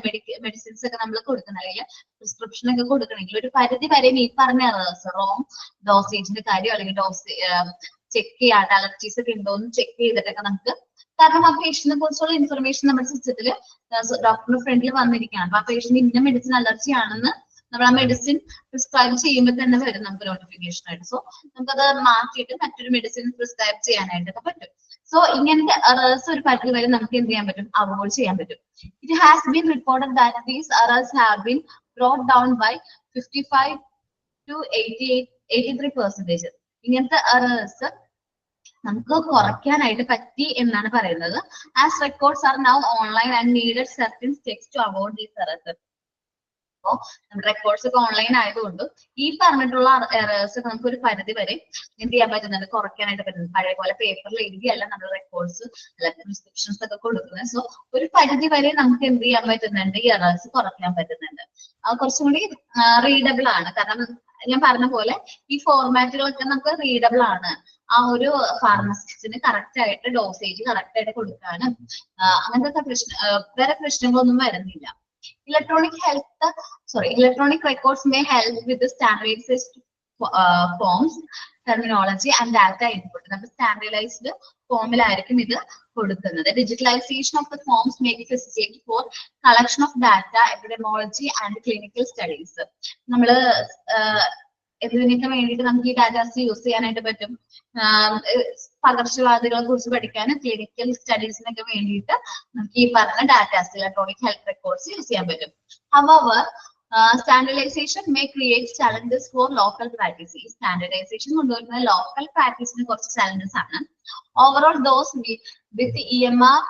മെഡിസിൻസ് ഒക്കെ നമ്മൾ കൊടുക്കുന്നത്, അല്ലെങ്കിൽ പ്രിസ്ക്രിപ്ഷൻ ഒക്കെ കൊടുക്കണമെങ്കിൽ ഒരു പരിധി വരെയും ഈ പറഞ്ഞ റോങ് ഡോസേജിന്റെ കാര്യം അല്ലെങ്കിൽ ഡോസ് ചെക്ക് ചെയ്യാതെ അലർജീസ് ഒക്കെ ഉണ്ടോ എന്ന് ചെക്ക് ചെയ്തിട്ടൊക്കെ നമുക്ക്, കാരണം ആ പേഷ്യന്റിനെ കുറിച്ചുള്ള ഇൻഫർമേഷൻ നമ്മുടെ സിസ്റ്റത്തിൽ ഡോക്ടറുടെ ഫ്രണ്ടിൽ വന്നിരിക്കുകയാണ്. അപ്പൊ ആ പേഷ്യന്റ് ഇന്ന മെഡിസിൻ അലർജി ആണെന്ന് നമ്മൾ ആ മെഡിസിൻ പ്രിസ്ക്രൈബ് ചെയ്യുമ്പോൾ തന്നെ വരും നമുക്ക് നോട്ടിഫിക്കേഷൻ ആയിട്ട്. സോ നമുക്കത് മാറ്റിയിട്ട് മറ്റൊരു മെഡിസിൻ പ്രിസ്ക്രൈബ് ചെയ്യാനായിട്ടൊക്കെ പറ്റും. സോ ഇങ്ങനത്തെ എറേഴ്സ് ഒരു പരിധി വരെ നമുക്ക് എന്ത് ചെയ്യാൻ പറ്റും, അവോയ്ഡ് ചെയ്യാൻ പറ്റും. It has been reported that these errors have been brought down by 55 to 83%. ഇങ്ങനത്തെ എറേഴ്സ് നമുക്ക് കുറയ്ക്കാനായിട്ട് പറ്റി എന്നാണ് പറയുന്നത്. As records are now online and needed certain steps to avoid these errors. അപ്പോ നമ്മുടെ റെക്കോർഡ്സ് ഒക്കെ ഓൺലൈൻ ആയതുകൊണ്ട് ഈ പറഞ്ഞിട്ടുള്ള എറേഴ്സ് ഒക്കെ നമുക്ക് ഒരു പരിധി വരെ എന്ത് ചെയ്യാൻ പറ്റുന്നുണ്ട്, കുറയ്ക്കാനായിട്ട് പറ്റുന്നത്. പഴയ പോലെ പേപ്പറിൽ എഴുതിയല്ല നമ്മൾ റെക്കോർഡ്സ് അല്ലെങ്കിൽ പ്രിസ്ക്രിപ്ഷൻസ് ഒക്കെ കൊടുക്കുന്നത്. സോ ഒരു പരിധി വരെ നമുക്ക് എന്ത് ചെയ്യാൻ പറ്റുന്നുണ്ട്, ഈ എറേഴ്സ് കുറയ്ക്കാൻ പറ്റുന്നുണ്ട്. അത് കുറച്ചും കൂടി റീഡബിൾ ആണ്. കാരണം ഞാൻ പറഞ്ഞ പോലെ ഈ ഫോർമാറ്റുകളൊക്കെ നമുക്ക് റീഡബിൾ ആണ്. ആ ഒരു ഫാർമസിസ്റ്റിന് കറക്റ്റ് ആയിട്ട് ഡോസേജ് കറക്റ്റ് ആയിട്ട് കൊടുക്കാനും അങ്ങനത്തെ വേറെ പ്രശ്നങ്ങളൊന്നും വരുന്നില്ല. Electronic records may help with the standardized forms, terminology and data input. നമ്മൾ സ്റ്റാൻഡേർഡൈസ്ഡ് ഫോമിലായിരിക്കും ഇത് കൊടുക്കുന്നത്. Digitalization of the forms make it facility for collection of data, epidemiology and clinical studies. നമ്മൾ ഇതിനൊക്കെ വേണ്ടിയിട്ട് നമുക്ക് ഈ ഡാറ്റാസ് യൂസ് ചെയ്യാനായിട്ട് പറ്റും. പകർച്ചവ്യാധികളെ കുറിച്ച് പഠിക്കാൻ ക്ലിനിക്കൽ സ്റ്റഡീസിനൊക്കെ വേണ്ടിയിട്ട് നമുക്ക് ഈ പറഞ്ഞ datas electronic health records use ചെയ്യാൻ പറ്റും. However, standardization may create challenges for local practice. ഈ സ്റ്റാൻഡേർഡൈസേഷൻ കൊണ്ടുവരുന്ന ലോക്കൽ പ്രാക്ടീസിന് കുറച്ച് ചാലഞ്ചസ് ആണ്. Overall, those with EMR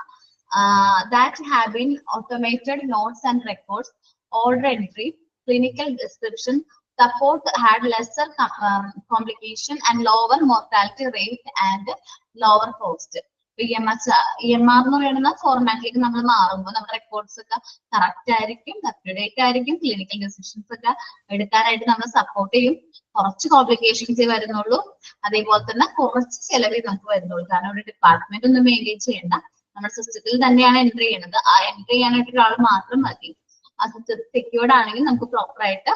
that have been automated notes and records, order entry, clinical description, support had lesser complication and lower mortality rate and lower cost. EMR എന്ന് പറയുന്ന ഫോർമാറ്റിലേക്ക് നമ്മൾ മാറുമ്പോൾ നമ്മുടെ records ഒക്കെ correct ആയിരിക്കും, up to date ആയിരിക്കും, clinical decisions ഒക്കെ എടുക്കാനായിട്ട് നമ്മൾ സപ്പോർട്ട് ചെയ്യും. കുറച്ച് കോംപ്ലിക്കേഷൻസ് വരുന്നുള്ളൂ, അതേപോലെ തന്നെ കുറച്ച് ചെലവേ നമുക്ക് വരുന്നുള്ളൂ. കാരണം ഒരു ഡിപ്പാർട്ട്മെന്റ് ഒന്നും മെയിൻറ്റെയിൻ ചെയ്യേണ്ട, നമ്മുടെ സിസ്റ്റത്തിൽ തന്നെയാണ് എൻട്രി ചെയ്യുന്നത്. ആ എൻട്രി ചെയ്യാനായിട്ട് ഒരാൾ മാത്രം മതി. അത് സെക്യൂർഡ് ആണെങ്കിൽ നമുക്ക് പ്രോപ്പർ ആയിട്ട്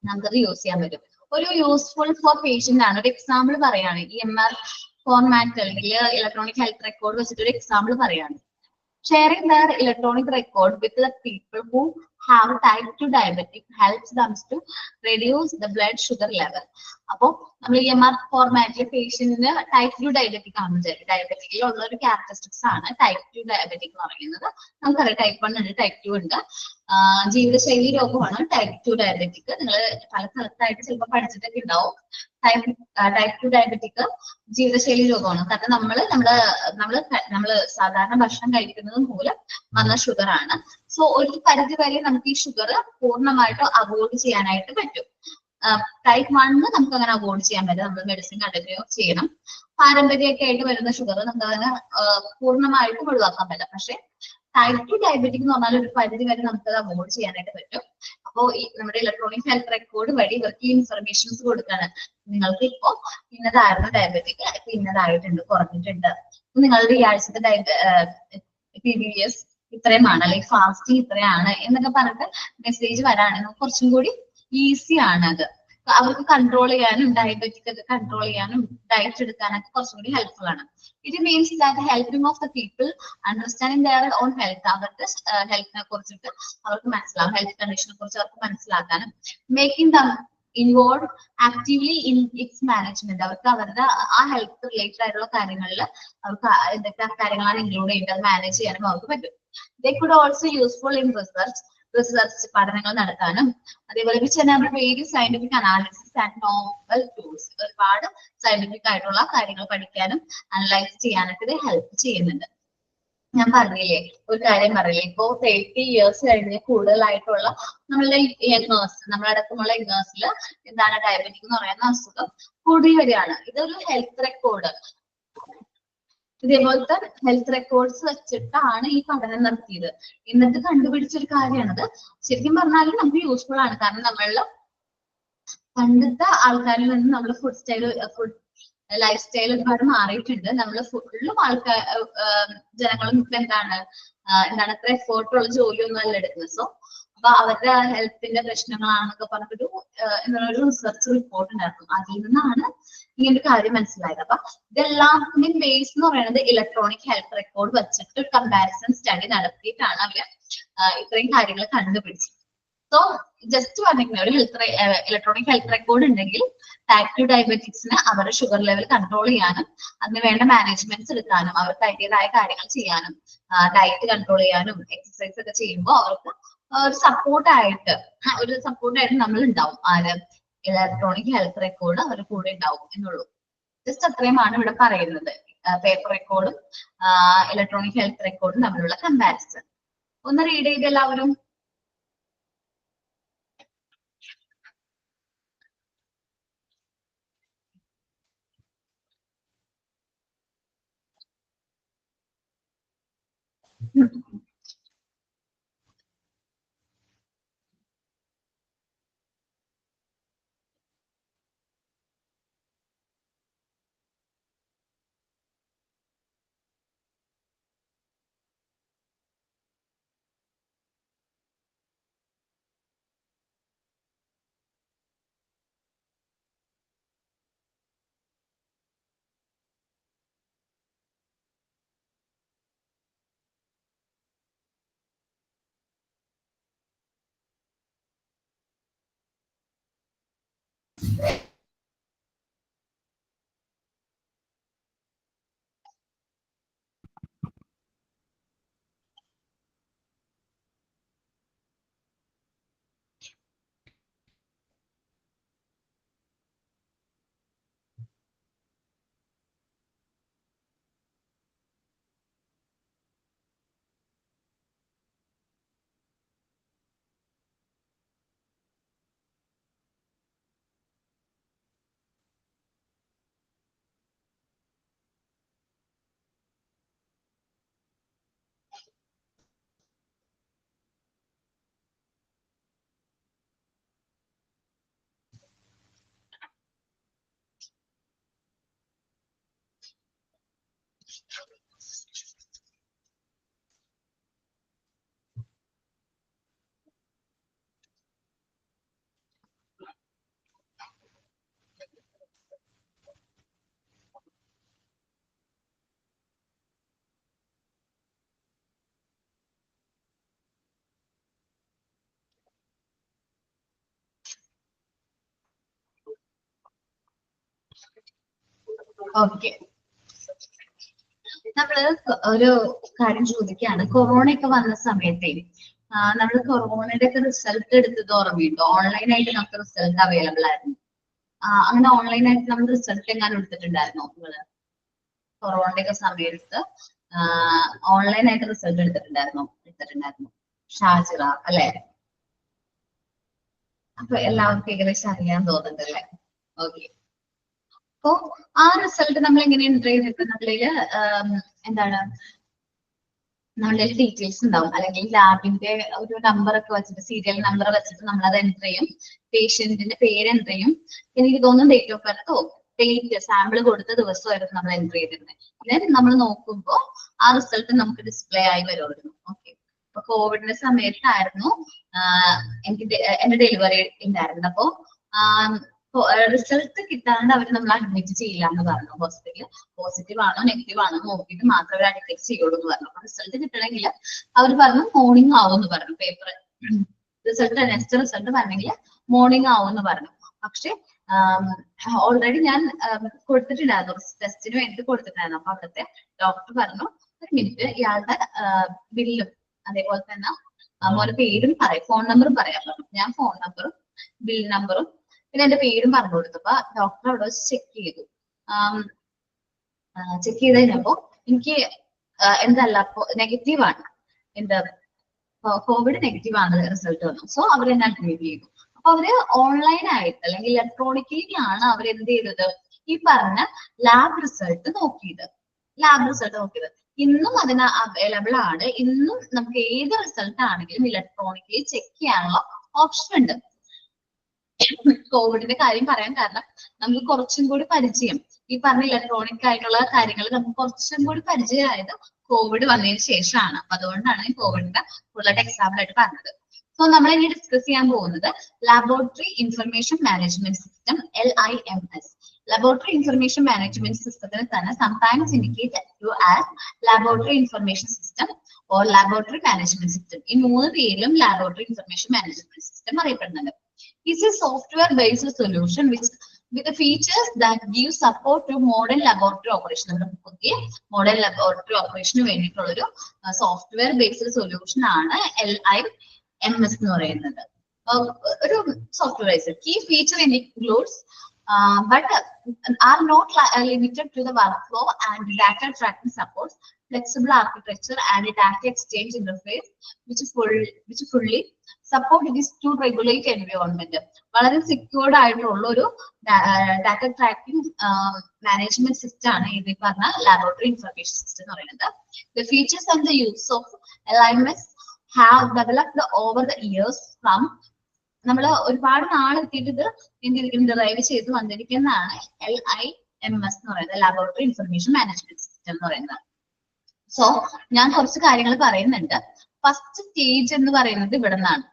നമുക്കത് യൂസ് ചെയ്യാൻ പറ്റും. ഒരു യൂസ്ഫുൾ ഫോർ പേഷ്യന്റ് ആണ്. ഒരു എക്സാമ്പിൾ പറയാണ്, EMR ഫോർമാറ്റ് അല്ലെങ്കിൽ ഇലക്ട്രോണിക് ഹെൽത്ത് റെക്കോർഡ് വെച്ചിട്ട് ഒരു എക്സാമ്പിൾ പറയാണ്. Sharing their electronic record with the people who have type 2 diabetic helps them to reduce the blood sugar level. അപ്പോൾ നമ്മൾ EMR ഫോർമാറ്റിൽ പേഷ്യന്റിന് ടൈപ്പ് 2 ഡയബറ്റിക് ആണ് വിചാരിക്കും. ഡയബറ്റിക്കിൽ ഉള്ള ഒരു ക്യാരക്ടറിസ്റ്റിക്സ് ആണ് ടൈപ്പ് 2 ഡയബറ്റിക് എന്ന് പറയുന്നത്. നമുക്കറിയാം ടൈപ്പ് 1 ഉണ്ട്, ടൈപ്പ് 2 ഉണ്ട്. ജീവിതശൈലി രോഗമാണ് ടൈപ്പ് 2 ഡയബറ്റിക്. നിങ്ങൾ പല സ്ഥലത്തായിട്ട് ചിലപ്പോൾ പഠിച്ചിട്ടൊക്കെ ഉണ്ടാവും. ടൈപ്പ് 2 ഡയബറ്റിക് ജീവിതശൈലി രോഗമാണ്. കാരണം നമ്മള് സാധാരണ ഭക്ഷണം കഴിക്കുന്നത് മൂലം വന്ന ഷുഗർ ആണ്. സോ ഒരു പരിധി വരെ നമുക്ക് ഈ ഷുഗർ പൂർണ്ണമായിട്ട് അവോയ്ഡ് ചെയ്യാനായിട്ട് പറ്റും. ടൈപ്പ് 1 നമുക്ക് അങ്ങനെ അവോയ്ഡ് ചെയ്യാൻ പറ്റും, നമ്മൾ മെഡിസിൻ കണ്ടിന്യൂ ചെയ്യണം. പാരമ്പര്യമൊക്കെ ആയിട്ട് വരുന്ന ഷുഗർ നമുക്ക് അങ്ങനെ പൂർണ്ണമായിട്ടും ഒഴിവാക്കാൻ പറ്റും. പക്ഷെ ടൈപ്പ് 2 ഡയബറ്റിക് എന്ന് പറഞ്ഞാൽ ഒരു പരിധി വരെ നമുക്ക് അവോയ്ഡ് ചെയ്യാനായിട്ട് പറ്റും. അപ്പോൾ ഈ നമ്മുടെ ഇലക്ട്രോണിക് ഹെൽത്ത് റെക്കോർഡ് വഴി ഇവർക്ക് ഇൻഫർമേഷൻസ് കൊടുക്കാണ്. നിങ്ങൾക്ക് ഇപ്പോ ഇന്നതായിരുന്നു ഡയബറ്റിക്, ഇപ്പൊ ഇന്നതായിട്ടുണ്ട്, കുറഞ്ഞിട്ടുണ്ട്, നിങ്ങളുടെ ഈ ആഴ്ചത്തെ PBS ഇത്രയുമാണ്, അല്ലെങ്കിൽ ഫാസ്റ്റിംഗ് ഇത്രയാണ് എന്നൊക്കെ പറഞ്ഞിട്ട് മെസ്സേജ് വരാണെങ്കിൽ കുറച്ചും കൂടി ഈസി ആണ്. അത് അവർക്ക് കൺട്രോൾ ചെയ്യാനും ഡയബറ്റിക് ഒക്കെ കൺട്രോൾ ചെയ്യാനും ഡയറ്റ് എടുക്കാനൊക്കെ കുറച്ചും കൂടി ഹെൽപ്ഫുൾ ആണ്. It means that helping of the people understanding there on health, അവരുടെ ഹെൽത്തിനെ കുറിച്ചിട്ട് അവർക്ക് മനസ്സിലാവും, ഹെൽത്ത് കണ്ടീഷനെ കുറിച്ച് അവർക്ക് മനസ്സിലാക്കാനും, making them involve actively in its management, അവർക്ക് അവരുടെ ആ ഹെൽത്ത് റിലേറ്റഡ് ആയിട്ടുള്ള കാര്യങ്ങളിൽ അവർക്ക് എന്തൊക്കെ കാര്യങ്ങളാണ് ഇൻക്ലൂഡ് ചെയ്യേണ്ടത് മാനേജ് ചെയ്യാനും അവർക്ക് പറ്റും. They could also useful in research പഠനങ്ങൾ നടത്താനും, അതേപോലെ various scientific analysis and novel tools, ഒരുപാട് സയന്റിഫിക് ആയിട്ടുള്ള കാര്യങ്ങൾ പഠിക്കാനും അനലൈസ് ചെയ്യാനൊക്കെ ഇത് ഹെൽപ്പ് ചെയ്യുന്നുണ്ട്. ഞാൻ പറഞ്ഞില്ലേ, ഒരു കാര്യം പറയില്ലേ, ഇപ്പോ 30 ഇയേഴ്സ് കഴിഞ്ഞ് കൂടുതലായിട്ടുള്ള നമ്മളുടെ യങ്ങേഴ്സ്, നമ്മളടക്കമുള്ള യങ്ങേഴ്സിൽ എന്താണ് ഡയബറ്റിക് എന്ന് പറയുന്ന അസുഖം കൂടി വരികയാണ്. ഇതൊരു ഹെൽത്ത് റെക്കോർഡ്, ഇതേപോലത്തെ ഹെൽത്ത് റെക്കോർഡ്സ് വെച്ചിട്ടാണ് ഈ പഠനം നടത്തിയത്. എന്നിട്ട് കണ്ടുപിടിച്ചൊരു കാര്യമാണത്. ശരിക്കും പറഞ്ഞാലും നമുക്ക് യൂസ്ഫുൾ ആണ്. കാരണം നമ്മളുടെ പണ്ടത്തെ ആൾക്കാരിൽ നിന്ന് നമ്മുടെ ഫുഡ് ലൈഫ് സ്റ്റൈൽ ഒരുപാട് മാറിയിട്ടുണ്ട്. നമ്മൾ ഫുള്ളും ജനങ്ങളും ഇപ്പൊ എന്താണ് അത്ര എഫേർട്ടുള്ള ജോലിയൊന്നും അല്ല എടുക്കുന്നത്. സോ അപ്പൊ അവരുടെ ഹെൽത്തിന്റെ പ്രശ്നങ്ങളാണെന്നൊക്കെ പറഞ്ഞിട്ടൊരു ഒരു റിസർച്ച് റിപ്പോർട്ട് ഉണ്ടായിരുന്നു. അതിൽ നിന്നാണ് ഇങ്ങനൊരു കാര്യം മനസ്സിലായത്. അപ്പൊ ഇതെല്ലാത്തിന്റെയും ബേസ് എന്ന് പറയുന്നത് ഇലക്ട്രോണിക് ഹെൽത്ത് റെക്കോർഡ് വെച്ചിട്ട് കമ്പാരിസൺ സ്റ്റഡി നടത്തിയിട്ടാണ് അവര് ഇത്രയും കാര്യങ്ങൾ കണ്ടുപിടിച്ചത്. സോ ജസ്റ്റ് പറഞ്ഞിരിക്കുന്നത്, ഒരു ഇലക്ട്രോണിക് ഹെൽത്ത് റെക്കോർഡ് ഉണ്ടെങ്കിൽ ടൈപ്പ് 2 ഡയബറ്റിക്സിന് അവരുടെ ഷുഗർ ലെവൽ കൺട്രോൾ ചെയ്യാനും അതിന് വേണ്ട മാനേജ്മെന്റ്സ് എടുക്കാനും അവർക്ക് അതിൻ്റെതായ കാര്യങ്ങൾ ചെയ്യാനും ഡയറ്റ് കൺട്രോൾ ചെയ്യാനും എക്സസൈസ് ഒക്കെ ചെയ്യുമ്പോൾ അവർക്ക് ഒരു സപ്പോർട്ടായിട്ട് നമ്മൾ ഉണ്ടാവും. ഇലക്ട്രോണിക് ഹെൽത്ത് റെക്കോർഡ് അവരുടെ കൂടെ ഉണ്ടാവും എന്നുള്ളൂ. ജസ്റ്റ് അത്രയുമാണ് ഇവിടെ പറയുന്നത്. പേപ്പർ റെക്കോർഡും ഇലക്ട്രോണിക് ഹെൽത്ത് റെക്കോർഡും തമ്മിലുള്ള കമ്പാരിസൺ ഒന്ന് റീഡ് ചെയ്ത് എല്ലാവരും. ഓക്കെ, നമ്മള് ഒരു കാര്യം ചോദിക്കുകയാണ്. കൊറോണ ഒക്കെ വന്ന സമയത്തെ നമ്മൾ കൊറോണയുടെ ഒക്കെ റിസൾട്ട് എടുത്തത് ഓർമ്മയുണ്ടോ? ഓൺലൈനായിട്ട് നമുക്ക് റിസൾട്ട് അവൈലബിൾ ആയിരുന്നു. അങ്ങനെ ഓൺലൈനായിട്ട് നമ്മൾ റിസൾട്ട് എങ്ങാനും എടുത്തിട്ടുണ്ടായിരുന്നോ നിങ്ങള്? കൊറോണയുടെ ഒക്കെ സമയത്ത് ഓൺലൈനായിട്ട് റിസൾട്ട് എടുത്തിട്ടുണ്ടായിരുന്നു ഷാജിറ അല്ലെ? അപ്പൊ എല്ലാവർക്കും ഏകദേശം അറിയാൻ തോന്നുന്നുണ്ടല്ലേ? ഓക്കെ, അപ്പോ ആ റിസൾട്ട് നമ്മൾ എങ്ങനെ എൻട്രി ചെയ്തിട്ട് നമ്മളില് എന്താണ് നമ്മളുടെ ഡീറ്റെയിൽസ് ഉണ്ടാവും, അല്ലെങ്കിൽ ലാബിന്റെ ഒരു നമ്പർ ഒക്കെ വെച്ചിട്ട് സീരിയൽ നമ്പർ വെച്ചിട്ട് നമ്മൾ അത് എൻട്രി ചെയ്യും. പേഷ്യന്റിന്റെ പേര് എൻട്രി ചെയ്യും. എനിക്ക് തോന്നുന്നു ഡേറ്റ് ഓഫ് ബർത്തോ ഡേറ്റ് സാമ്പിൾ കൊടുത്ത ദിവസമായിരുന്നു നമ്മൾ എൻട്രി ചെയ്തിരുന്നത്. ദെൻ നമ്മൾ നോക്കുമ്പോൾ ആ റിസൾട്ട് നമുക്ക് ഡിസ്പ്ലേ ആയി വരുമായിരുന്നു. ഓക്കെ, അപ്പൊ കോവിഡിന്റെ സമയത്തായിരുന്നു എനിക്ക് എന്റെ ഡെലിവറി ഉണ്ടായിരുന്നത്. അപ്പോ റിസൾട്ട് കിട്ടാണ്ട് അവർ നമ്മൾ അഡ്മിറ്റ് ചെയ്യില്ല എന്ന് പറഞ്ഞു. ഹോസ്പിറ്റലിൽ പോസിറ്റീവ് ആണോ നെഗറ്റീവ് ആണോ നോക്കിയിട്ട് മാത്രമേ അവർ അഡ്മിറ്റ് ചെയ്യുള്ളൂ എന്ന് പറഞ്ഞു. അപ്പൊ റിസൾട്ട് കിട്ടണമെങ്കിൽ അവർ പറഞ്ഞു മോർണിംഗ് ആവും എന്ന് പറഞ്ഞു. പേപ്പർ റിസൾട്ട് നെക്സ്റ്റ് റിസൾട്ട് വരണമെങ്കിൽ മോർണിംഗ് ആവും എന്ന് പറഞ്ഞു. പക്ഷെ ഓൾറെഡി ഞാൻ കൊടുത്തിട്ടുണ്ടായിരുന്നു, ടെസ്റ്റിന് വേണ്ടി കൊടുത്തിട്ടുണ്ടായിരുന്നു. അപ്പൊ അവിടുത്തെ ഡോക്ടർ പറഞ്ഞു ഒരു മിനിറ്റ് ഇയാളുടെ ബില്ലും അതേപോലെ തന്നെ മോന്റെ പേരും പറയാം, ഫോൺ നമ്പറും പറയാൻ പറഞ്ഞു. ഞാൻ ഫോൺ നമ്പറും ബിൽ നമ്പറും പിന്നെ എന്റെ പേരും പറഞ്ഞു കൊടുത്തപ്പോ ഡോക്ടർ അവിടെ വെച്ച് ചെക്ക് ചെയ്തു. ചെക്ക് ചെയ്ത് കഴിഞ്ഞപ്പോ എനിക്ക് എന്തല്ല നെഗറ്റീവ് ആണ്, എന്താ കോവിഡ് നെഗറ്റീവ് ആണ് റിസൾട്ട് വന്നു. സോ അവർ എന്നെ അഡ്മിറ്റ് ചെയ്തു. അപ്പൊ അവര് ഓൺലൈനായിട്ട് അല്ലെങ്കിൽ ഇലക്ട്രോണിക്കലി ആണ് അവർ എന്ത് ചെയ്തത്, ഈ പറഞ്ഞ ലാബ് റിസൾട്ട് നോക്കിയത്. ഇന്നും അതിന് അവൈലബിൾ ആണ്. ഇന്നും നമുക്ക് ഏത് റിസൾട്ട് ആണെങ്കിലും ഇലക്ട്രോണിക്കലി ചെക്ക് ചെയ്യാനുള്ള ഓപ്ഷൻ ഉണ്ട്. കോവിഡിന്റെ കാര്യം പറയാൻ കാരണം നമുക്ക് കുറച്ചും കൂടി പരിചയം, ഈ പറഞ്ഞ ഇലക്ട്രോണിക് ആയിട്ടുള്ള കാര്യങ്ങൾ നമുക്ക് കുറച്ചും കൂടി പരിചയമായത് കോവിഡ് വന്നതിന് ശേഷമാണ്. അപ്പൊ അതുകൊണ്ടാണ് കോവിഡിന്റെ കൂടുതലായിട്ട് എക്സാമ്പിൾ ആയിട്ട് പറഞ്ഞത്. സോ നമ്മൾ ഇനി ഡിസ്കസ് ചെയ്യാൻ പോകുന്നത് laboratory information management system, LIMS. Laboratory information management സിസ്റ്റത്തിന് തന്നെ sometimes indicate as laboratory information system or laboratory management system. ഈ മൂന്ന് പേരിലും ലാബോറട്ടറി ഇൻഫർമേഷൻ മാനേജ്മെന്റ് സിസ്റ്റം അറിയപ്പെടുന്നുണ്ട്. Is a software-based solution with the features that give support to modern laboratory operation. പുതിയ modern laboratory ഓപ്പറേഷന് വേണ്ടിയിട്ടുള്ള ഒരു സോഫ്റ്റ്വെയർ ബേസ്ഡ് സൊല്യൂഷൻ ആണ് LIMS എന്ന് പറയുന്നത്. ഒരു software key feature includes but are not limited to the workflow and data tracking supports, flexible architecture and a data exchange interface which fully support this to regulate environment. വളരെ secured ആയിട്ടുള്ള ഒരു data tracking management system ആണ് ഇത് പറഞ്ഞ laboratory information system എന്ന് പറയുന്നത്. The features and the use of LIMS have developed over the years from നമ്മൾ ഒരുപാട് നാളെത്തിയിട്ട് ഇത് എന്തിരിക്കും ഡെറൈവ് ചെയ്ത് വന്നിരിക്കുന്നതാണ് LIMS എന്ന് പറയുന്നത്, ലാബോറട്ടറി ഇൻഫർമേഷൻ മാനേജ്മെന്റ് സിസ്റ്റം എന്ന് പറയുന്നത്. സോ ഞാൻ കുറച്ച് കാര്യങ്ങൾ പറയുന്നുണ്ട്. ഫസ്റ്റ് സ്റ്റേജ് എന്ന് പറയുന്നത് ഇവിടെ നിന്നാണ്.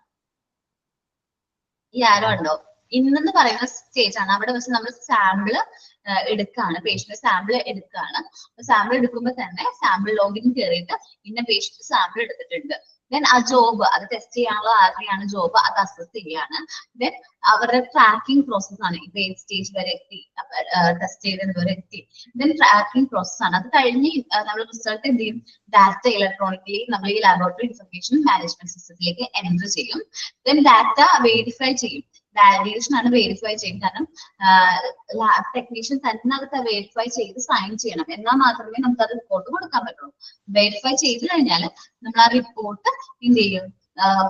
ഈ ആരോ ഉണ്ടോ ഇന്നെന്ന് പറയുന്ന സ്റ്റേജ് ആണ്. അവിടെ വെച്ച് നമ്മൾ സാമ്പിള് എടുക്കുകയാണ്, പേഷ്യന്റ് സാമ്പിൾ എടുക്കുകയാണ്. സാമ്പിൾ എടുക്കുമ്പോൾ തന്നെ സാമ്പിൾ ലോഗിൻ കയറിയിട്ട് ഇന്ന പേഷ്യന്റ് സാമ്പിൾ എടുത്തിട്ടുണ്ട്. ദെൻ ആ ജോബ് അത് ടെസ്റ്റ് ചെയ്യാനുള്ള ആരുടെയാണ് ജോബ് അത് അസസ് ചെയ്യാണ്. ദെൻ അവരുടെ ട്രാക്കിംഗ് പ്രോസസ് ആണ്. ഇത് ഏത് സ്റ്റേജ് വരെ എത്തി, ടെസ്റ്റ് ചെയ്തത് വരെ എത്തി. ദെൻ ട്രാക്കിംഗ് പ്രോസസ് ആണ്. അത് കഴിഞ്ഞ് നമ്മൾ റിസൾട്ട് എന്ത് ചെയ്യും, ഡാറ്റ ഇലക്ട്രോണിക്കലി നമ്മൾ ഈ ലാബോറട്ടറി ഇൻഫർമേഷൻ മാനേജ്മെന്റ് സിസ്റ്റത്തിലേക്ക് എൻറ്റർ ചെയ്യും. ദെൻ ഡാറ്റ വെരിഫൈ ചെയ്യും. വാലിഡേഷൻ ആണ് വെരിഫൈ ചെയ്യും. കാരണം ലാബ് ടെക്നീഷ്യൻ തന്നെ അത് വെരിഫൈ ചെയ്ത് സൈൻ ചെയ്യണം, എന്നാൽ മാത്രമേ നമുക്ക് അത് റിപ്പോർട്ട് കൊടുക്കാൻ പറ്റുള്ളൂ. വെരിഫൈ ചെയ്ത് കഴിഞ്ഞാൽ നമ്മൾ ആ റിപ്പോർട്ട് എന്ത് ചെയ്യും,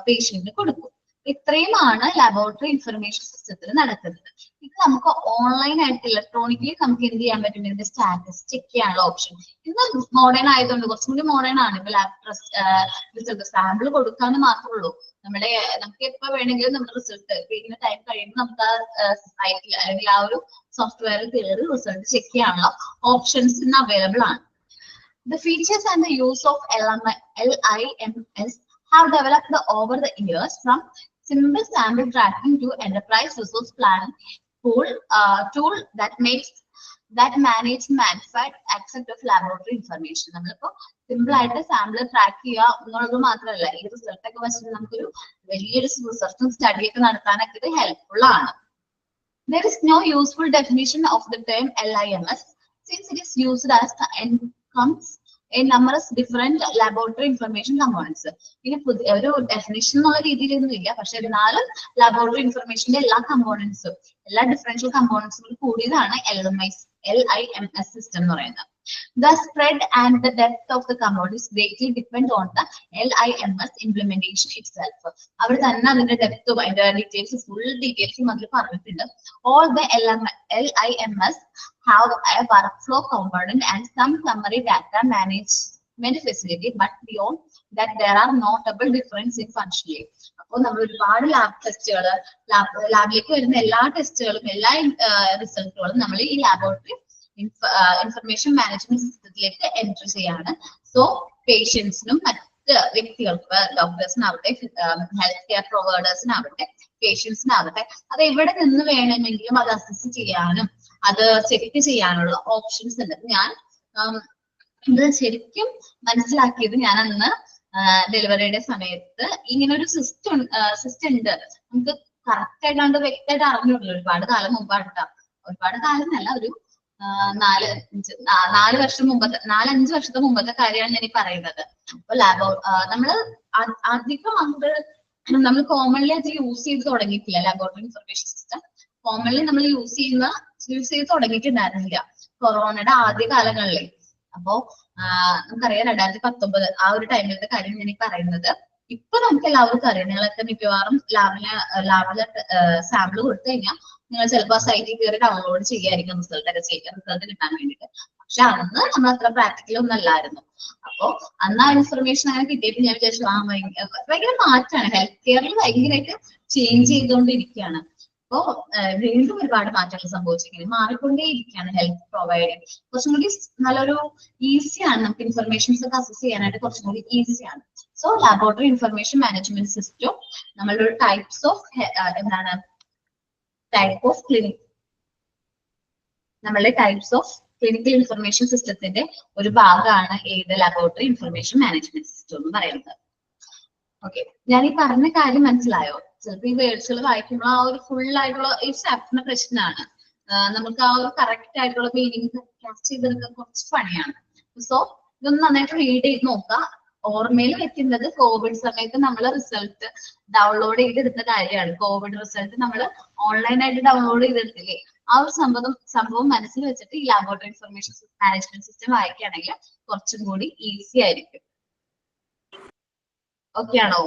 പേഷ്യന്റിന് കൊടുക്കും. ഇത്രയുമാണ് ലാബോറട്ടറി ഇൻഫർമേഷൻ സിസ്റ്റത്തിൽ നടക്കുന്നത്. ഇത് നമുക്ക് ഓൺലൈൻ ആയിട്ട് ഇലക്ട്രോണിക്കലി നമുക്ക് എന്ത് ചെയ്യാൻ പറ്റും, ഇതിന്റെ സ്റ്റാറ്റസ് ചെക്ക് ചെയ്യാനുള്ള ഓപ്ഷൻ. ഇത് മോഡേൺ ആയതുകൊണ്ട് കുറച്ചും കൂടി മോഡേൺ ആണ്. ഇപ്പൊ ലാബ് സാമ്പിൾ കൊടുക്കാന്ന് മാത്രമേ ഉള്ളൂ. നമുക്ക് എപ്പോ വേണമെങ്കിലും നമ്മുടെ റിസൾട്ട് ഇങ്ങനെ ടൈം കഴിയുമ്പോൾ നമുക്ക് ആ സൈറ്റിൽ അല്ലെങ്കിൽ ആ ഒരു സോഫ്റ്റ്വെയർ കയറി റിസൾട്ട് ചെക്ക് ചെയ്യാനുള്ള ഓപ്ഷൻസ് ഇന്ന് അവൈലബിൾ ആണ്. The features and the use of LIMS have developed over the years from simple sample tracking to enterprise resource planning tool that manage manufactured accept of laboratory information. നമ്മളിപ്പോ simple ആയിട്ട് sample track ചെയ്യുക എന്നുള്ളത് മാത്രമല്ല, ഈ result ഒക്കെ വെച്ചിട്ട് നമുക്കൊരു വലിയൊരു റിസർച്ചും സ്റ്റഡി ഒക്കെ നടത്താനൊക്കെ ഇത് ഹെൽപ്ഫുൾ ആണ്. There is no useful definition of the term LIMS since it is used as the encompass a numerous different laboratory information components. ഇനി ഒരു ഡെഫിനിഷൻ എന്നുള്ള രീതിയിലൊന്നും ഇല്ല, പക്ഷെ എന്നാലും ലാബോറട്ടറി ഇൻഫർമേഷന്റെ എല്ലാ കമ്പോണൻസും എല്ലാ ഡിഫറൻഷ്യൽ കമ്പോണൻസും കൂടിയതാണ് LIMS സിസ്റ്റം എന്ന് പറയുന്നത്. The spread and the depth of the components greatly depend on the LIMS implementation itself. അവർ തന്നെ അതിന്റെ ഡെപ്തും അതിന്റെ ഡീറ്റെയിൽസ് ഫുൾ ഡീറ്റെയിൽസും അതിൽ പറഞ്ഞിട്ടുണ്ട്. All the LIMS have a workflow component and some summary data management facility, but beyond that there are notable difference in functionality. അപ്പോൾ നമ്മൾ ഒരുപാട് lab ടെസ്റ്റുകൾ, ലാബിലേക്ക് വരുന്ന എല്ലാ ടെസ്റ്റുകളും എല്ലാ റിസൾട്ടുകളും നമ്മൾ ഈ ലാബോറട്ടറി ഇൻഫർമേഷൻ മാനേജ്മെന്റ് സിസ്റ്റത്തിലേക്ക് എൻട്രി ചെയ്യാണ്. സോ പേഷ്യൻസിനും മറ്റ് വ്യക്തികൾക്ക്, ഡോക്ടേഴ്സിനാവട്ടെ, ഹെൽത്ത് കെയർ പ്രൊവൈഡേഴ്സിനാവട്ടെ, പേഷ്യൻസിനാവട്ടെ, അത് എവിടെ നിന്ന് വേണമെങ്കിലും അത് അസസ് ചെയ്യാനും അത് ചെക്ക് ചെയ്യാനുള്ള ഓപ്ഷൻസ് ഉണ്ട്. ഞാൻ ഇത് ശരിക്കും മനസ്സിലാക്കിയത് ഞാൻ അന്ന് ഡെലിവറിയുടെ സമയത്ത് ഇങ്ങനെ ഒരു സിസ്റ്റം ഉണ്ട്. നമുക്ക് കറക്റ്റ് ആയിട്ടാണ്ട് വ്യക്തമായിട്ട് അറിഞ്ഞുള്ളൂ. ഒരുപാട് കാലം മുമ്പാണ്, ഒരുപാട് കാലം എന്നല്ല, ഒരു 4-5 വർഷത്തെ മുമ്പത്തെ കാര്യമാണ് ഞാൻ ഈ പറയുന്നത്. അപ്പൊ നമ്മള് അധികം നമ്മൾ കോമൺലി അത് യൂസ് ചെയ്ത് തുടങ്ങിയിട്ടില്ല. ലാബോറട്ടറി ഇൻഫർമേഷൻ സിസ്റ്റം കോമൺലി നമ്മൾ യൂസ് ചെയ്ത് തുടങ്ങിയിട്ടുണ്ടായിരുന്നില്ല കൊറോണയുടെ ആദ്യ കാലങ്ങളിൽ. അപ്പോ നമുക്കറിയാം 2019 ആ ഒരു ടൈമിലത്തെ കാര്യം ഞാൻ ഈ പറയുന്നത്. ഇപ്പൊ നമുക്ക് എല്ലാവർക്കും അറിയാം. നിങ്ങളൊക്കെ മിക്കവാറും ലാബിലെ സാമ്പിൾ കൊടുത്തു കഴിഞ്ഞാൽ നിങ്ങൾ ചിലപ്പോൾ ആ സൈറ്റിൽ കയറി ഡൗൺലോഡ് ചെയ്യായിരിക്കും റിസൾട്ട് കിട്ടാൻ വേണ്ടിയിട്ട്. പക്ഷെ അന്ന് നമ്മൾ അത്ര പ്രാക്ടിക്കൽ ഒന്നും അല്ലായിരുന്നു. അപ്പോ അന്ന് ആ ഇൻഫർമേഷൻ അങ്ങനെ കിട്ടിയപ്പോൾ ഞാൻ വിചാരിച്ചു ഭയങ്കര മാറ്റമാണ്, ഹെൽത്ത് കെയറിൽ ഭയങ്കരമായിട്ട് ചേഞ്ച് ചെയ്തുകൊണ്ടിരിക്കുകയാണ്. അപ്പോ വീണ്ടും ഒരുപാട് മാറ്റങ്ങൾ സംഭവിച്ചിരിക്കുന്നത്, മാറിക്കൊണ്ടേയിരിക്കുകയാണ്. ഹെൽത്ത് പ്രൊവൈഡിങ് കുറച്ചും കൂടി നല്ലൊരു ഈസിയാണ്, നമുക്ക് ഇൻഫർമേഷൻസ് ഒക്കെ അസസ് ചെയ്യാനായിട്ട് കുറച്ചും കൂടി ഈസിയാണ്. So laboratory information management system നമ്മളുടെ ഒരു ടൈപ്പ് ഓഫ് ക്ലിനിക്കൽ ഇൻഫർമേഷൻ സിസ്റ്റത്തിന്റെ ഒരു ഭാഗമാണ് ഏത് ലാബോറട്ടറി ഇൻഫർമേഷൻ മാനേജ്മെന്റ് സിസ്റ്റം എന്ന് പറയുന്നത്. ഓക്കെ, ഞാൻ ഈ പറഞ്ഞ കാര്യം മനസ്സിലായോ? ചിലപ്പോൾ ഈ വേർഡ്സുകൾ വായിക്കുമ്പോൾ ആ ഒരു ഫുൾ ആയിട്ടുള്ള ഈ ചാപ്റ്ററിന്റെ പ്രശ്നമാണ്. നമുക്ക് ആ ഒരു കറക്റ്റ് ആയിട്ടുള്ള മീനിങ് ക്യാച്ച് ചെയ്തെടുക്കാൻ കുറച്ച് പണിയാണ്. സോ ഇതൊന്ന് നന്നായിട്ട് റീഡ് ചെയ്ത് നോക്കുക. ഓർമ്മയിൽ വെക്കുന്നത് കോവിഡ് സമയത്ത് നമ്മൾ റിസൾട്ട് ഡൗൺലോഡ് ചെയ്തെടുത്ത കാര്യമാണ്. കോവിഡ് റിസൾട്ട് നമ്മൾ ഓൺലൈനായിട്ട് ഡൗൺലോഡ് ചെയ്തെടുത്തില്ലേ, ആ ഒരു സംഭവം മനസ്സിൽ വെച്ചിട്ട് ഈ ലാബോറട്ടറി ഇൻഫർമേഷൻ മാനേജ്മെന്റ് സിസ്റ്റം വായിക്കുകയാണെങ്കിൽ കുറച്ചും കൂടി ഈസി ആയിരിക്കും. ഓക്കെ ആണോ?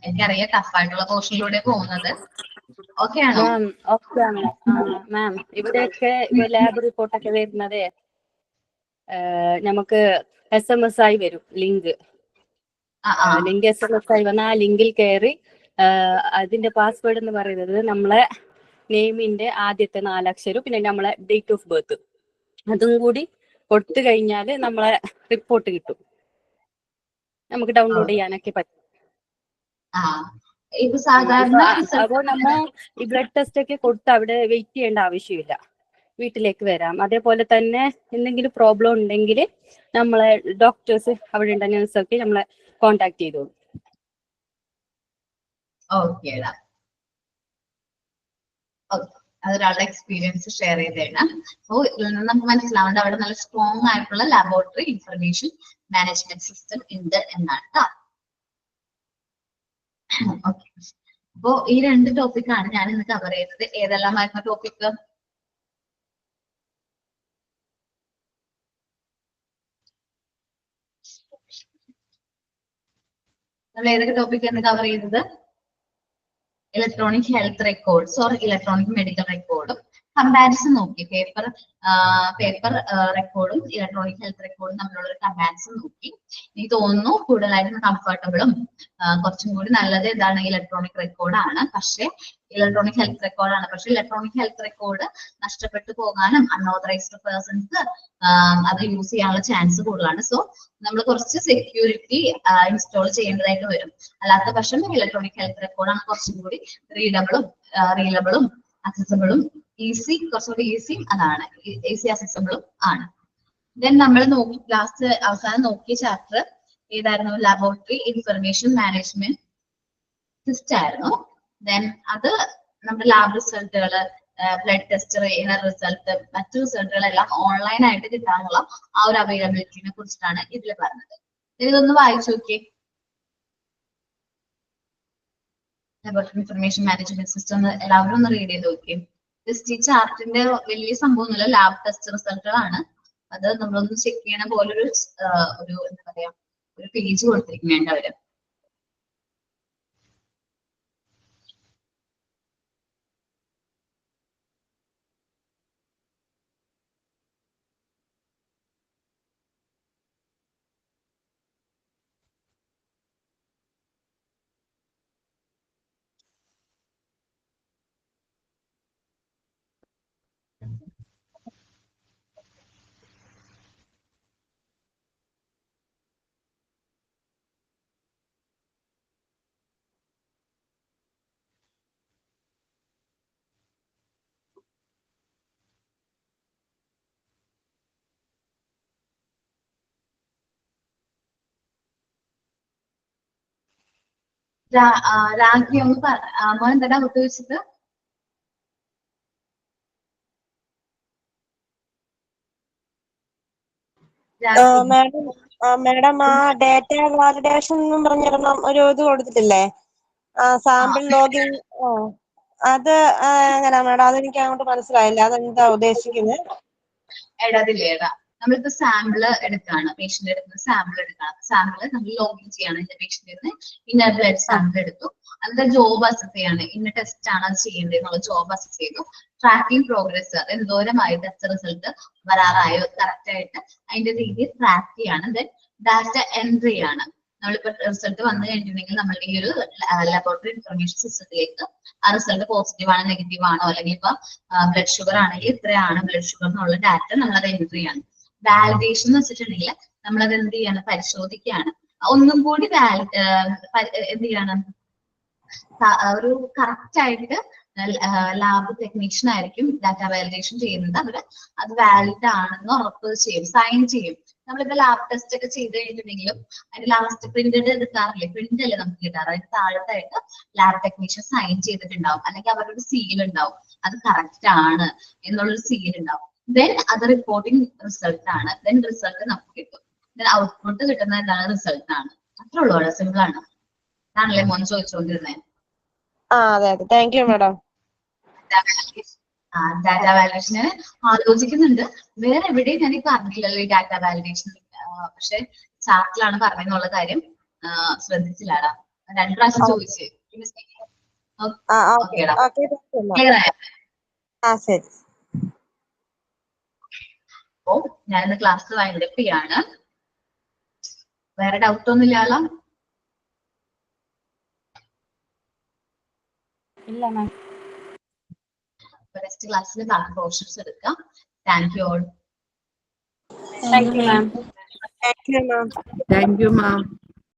എനിക്കറിയാം ടഫായിട്ടുള്ള പോർഷനിലൂടെ പോകുന്നത്. ഓക്കെ ആണോ? മാം ഇവിടെയൊക്കെ ലാബ് റിപ്പോർട്ടൊക്കെ വരുന്നത് നമുക്ക് SMS ആയി വരും. ലിങ്ക് SMS ആയി വന്ന ആ ലിങ്കിൽ കയറി അതിന്റെ പാസ്വേഡ് എന്ന് പറയുന്നത് നമ്മളെ നെയിമിന്റെ ആദ്യത്തെ 4 അക്ഷരവും പിന്നെ നമ്മളെ ഡേറ്റ് ഓഫ് ബർത്ത് അതും കൂടി കൊടുത്തു കഴിഞ്ഞാൽ നമ്മളെ റിപ്പോർട്ട് കിട്ടും. നമുക്ക് ഡൗൺലോഡ് ചെയ്യാനൊക്കെ പറ്റും. അപ്പോൾ നമ്മ ഈ ബ്ലഡ് ടെസ്റ്റ് ഒക്കെ കൊടുത്ത് അവിടെ വെയിറ്റ് ചെയ്യേണ്ട ആവശ്യമില്ല, വീട്ടിലേക്ക് വരാം. അതേപോലെ തന്നെ എന്തെങ്കിലും പ്രോബ്ലം ഉണ്ടെങ്കിൽ നമ്മളെ ഡോക്ടേഴ്സ് അവിടെ ഉണ്ട നേഴ്സൊക്കെ നമ്മളെ കോണ്ടാക്ട് ചെയ്തോളൂ. അതൊരാളുടെ എക്സ്പീരിയൻസ് ഷെയർ ചെയ്തതാണ്. അപ്പോൾ ഇതിൽ നിന്ന് നമുക്ക് മനസ്സിലാവേണ്ട അവിടെ നല്ല സ്ട്രോങ് ആയിട്ടുള്ള ലാബോറട്ടറി ഇൻഫർമേഷൻ മാനേജ്മെന്റ് സിസ്റ്റം ഉണ്ട് എന്നാണ്. ഓക്കെ, അപ്പോ ഈ 2 ടോപ്പിക്കാണ് ഞാൻ ഇന്ന് കവർ ചെയ്യുന്നത്. ഏതെല്ലാമായിരുന്നു ടോപ്പിക്? നമ്മൾ ഏതൊക്കെ ടോപ്പിക് എന്ന് കവർ ചെയ്തത്? Electronic health records or electronic medical റെക്കോർഡും കമ്പാരിസൺ നോക്കി പേപ്പർ റെക്കോർഡും ഇലക്ട്രോണിക് ഹെൽത്ത് റെക്കോർഡും തമ്മിലുള്ള ഒരു കമ്പാരിസൺ നോക്കി. എനിക്ക് തോന്നുന്നു കൂടുതലായിട്ടും കംഫർട്ടബിളും കുറച്ചും കൂടി നല്ലത് എന്താണ് ഇലക്ട്രോണിക് റെക്കോർഡാണ്. പക്ഷെ ഇലക്ട്രോണിക് ഹെൽത്ത് റെക്കോർഡ് നഷ്ടപ്പെട്ടു പോകാനും അൺഓതറൈസ്ഡ് പേഴ്സൺസ് അത് യൂസ് ചെയ്യാനുള്ള ചാൻസ് കൂടുതലാണ്. സോ നമ്മൾ കുറച്ച് സെക്യൂരിറ്റി ഇൻസ്റ്റാൾ ചെയ്യേണ്ടതായിട്ട് വരും. അല്ലാത്ത പക്ഷം ഇലക്ട്രോണിക് ഹെൽത്ത് റെക്കോർഡാണ് കുറച്ചും കൂടി റീഡബിളും അക്സസിബിളും കുറച്ചുകൂടി അതാണ് ഈസി അക്സസിബിളും ആണ്. ദെൻ നമ്മൾ അവസാനം നോക്കിയ ചാപ്റ്റർ ഏതായിരുന്നു? ലബോറട്ടറി ഇൻഫർമേഷൻ മാനേജ്മെന്റ് സിസ്റ്റം ആയിരുന്നു. ദെൻ അത് നമ്മുടെ ലാബ് റിസൾട്ടുകൾ, ബ്ലഡ് ടെസ്റ്റ്, ഇനർ റിസൾട്ട്, മറ്റു റിസൾട്ടുകളെല്ലാം ഓൺലൈൻ ആയിട്ട് കിട്ടാനുള്ള ആ ഒരു അവൈലബിലിറ്റിനെ കുറിച്ചിട്ടാണ് ഇതിൽ പറഞ്ഞത്. ഇതൊന്ന് വായിച്ചു നോക്കിയേ. ലബോറട്ടറി ഇൻഫർമേഷൻ മാനേജ്മെന്റ് സിസ്റ്റം എല്ലാവരും ഒന്ന് റീഡ് ചെയ്ത് നോക്കിയേ. ജസ്റ്റ് ഈ ചാർട്ടിന്റെ വലിയ സംഭവമൊന്നുമില്ല, ലാബ് ടെസ്റ്റ് റിസൾട്ടുകളാണ്. അത് നമ്മളൊന്ന് ചെക്ക് ചെയ്യണ പോലൊരു എന്താ പറയാ ഒരു പേജ് കൊടുത്തിരിക്കുന്നുണ്ട് അവര്. രാജ്ഞി ഒന്ന് മോൻ എന്താ ഡൗട്ട് വെച്ചത്? മാഡം ആ ഡേറ്റ വാലിഡേഷൻ എന്നും പറഞ്ഞിരുന്ന ഒരു ഇത് കൊടുത്തിട്ടില്ലേ? സാമ്പിൾ ലോഗിൻ അത് എങ്ങനെയാ മാഡം? അതെനിക്ക് അങ്ങോട്ട് മനസ്സിലായില്ല. അതെന്താ ഉദ്ദേശിക്കുന്നത്? എടാ നമ്മളിപ്പോ സാമ്പിള് എടുക്കാണ്, പേഷ്യന്റ് എടുക്കുന്ന സാമ്പിൾ എടുക്കണം. സാമ്പിള് നമ്മൾ ലോഗിൻ ചെയ്യാണ്. എന്റെ പേഷ്യന്റിന് ഇന്ന ബ്ലഡ് സാമ്പിൾ എടുത്തു, അതിന്റെ ജോബ് അസസ് ചെയ്യാണ്, ഇന്ന ടെസ്റ്റ് ആണ് അത് ചെയ്യേണ്ടത് എന്നുള്ള ജോബ് അസസ് ചെയ്തു. ട്രാക്കിംഗ് പ്രോഗ്രസ്, അത് എന്തോരമായി ടെസ്റ്റ് റിസൾട്ട് വരാറായോ കറക്റ്റ് ആയിട്ട് അതിന്റെ രീതിയിൽ ട്രാക്ക് ചെയ്യാണ്. ദെൻ ഡാറ്റ എൻട്രി ആണ്. നമ്മളിപ്പോ റിസൾട്ട് വന്നു കഴിഞ്ഞിട്ടുണ്ടെങ്കിൽ നമ്മളുടെ ഈ ഒരു ലബോറട്ടറി ഇൻഫർമേഷൻ സിസ്റ്റത്തിലേക്ക് ആ റിസൾട്ട് പോസിറ്റീവ് ആണോ നെഗറ്റീവ് ആണോ, അല്ലെങ്കിൽ ഇപ്പൊ ബ്ലഡ് ഷുഗർ ആണെങ്കിൽ ഇത്രയാണ് ബ്ലഡ് ഷുഗർ എന്നുള്ള ഡാറ്റ നമ്മളത് എൻട്രി ആണ്. വാലിഡേഷൻ എന്ന് വെച്ചിട്ടുണ്ടെങ്കിൽ നമ്മളത് എന്ത് ചെയ്യാണ്? പരിശോധിക്കുകയാണ്. ഒന്നും കൂടി എന്ത് ചെയ്യാണ്? ഒരു കറക്റ്റ് ആയിട്ട് ലാബ് ടെക്നീഷ്യൻ ആയിരിക്കും ഡാറ്റ വാലിഡേഷൻ ചെയ്യുന്നത്. അവര് അത് വാലിഡ് ആണെന്ന് ഉറപ്പ് ചെയ്യും, സൈൻ ചെയ്യും. നമ്മളിപ്പോ ലാബ് ടെസ്റ്റ് ഒക്കെ ചെയ്ത് കഴിഞ്ഞിട്ടുണ്ടെങ്കിലും അതിന്റെ ലാസ്റ്റ് പ്രിന്റഡ് എടുക്കാറില്ലേ? പ്രിന്റ് അല്ലേ നമുക്ക് കിട്ടാറ്. അതിന് താഴത്തായിട്ട് ലാബ് ടെക്നീഷ്യൻ സൈൻ ചെയ്തിട്ടുണ്ടാവും, അല്ലെങ്കിൽ അവരുടെ സീൽ ഉണ്ടാവും, അത് കറക്റ്റ് ആണ് എന്നുള്ളൊരു സീൽ ഉണ്ടാവും. ദെൻ അത് റിപ്പോർട്ടിംഗ് റിസൾട്ട് ആണ്. ദെൻ റിസൾട്ട് നമുക്ക് കിട്ടും. ദെൻ ഔട്ട്പുട്ട് കിട്ടുന്ന എന്താണ്? റിസൾട്ട് ആണ്. അത്രേ ഉള്ളൂ, സിമ്പിൾ ആണ്. അതാണല്ലേ മോൻ ചോദിച്ചുകൊണ്ടിരുന്നത്. അതെ അതെ, താങ്ക് യു മാഡം. ഡാറ്റ വാലിഡേഷന് ആലോചിക്കുന്നുണ്ട്. വേറെ എവിടെയും ഞാൻ പറഞ്ഞില്ലല്ലോ ഈ ഡാറ്റ വാലിഡേഷൻ. പക്ഷെ ചാർട്ടിലാണ് പറഞ്ഞെന്നുള്ള കാര്യം ശ്രദ്ധിച്ചില്ലാടാ. 2 പ്രാവശ്യം ചോദിച്ചു. അപ്പോ ഞാനിന്ന് ക്ലാസ് വൈൻഡപ്പ് ചെയ്യാണ്. വേറെ ഡൗട്ട് ഒന്നും ഇല്ലല്ലോ? ഇല്ല മാം. നെക്സ്റ്റ് ക്ലാസ്സിൽ ബാക്കി പോർഷൻസ് എടുക്കാം. Thank you all. Thank you ma'am. Thank you, ma'am.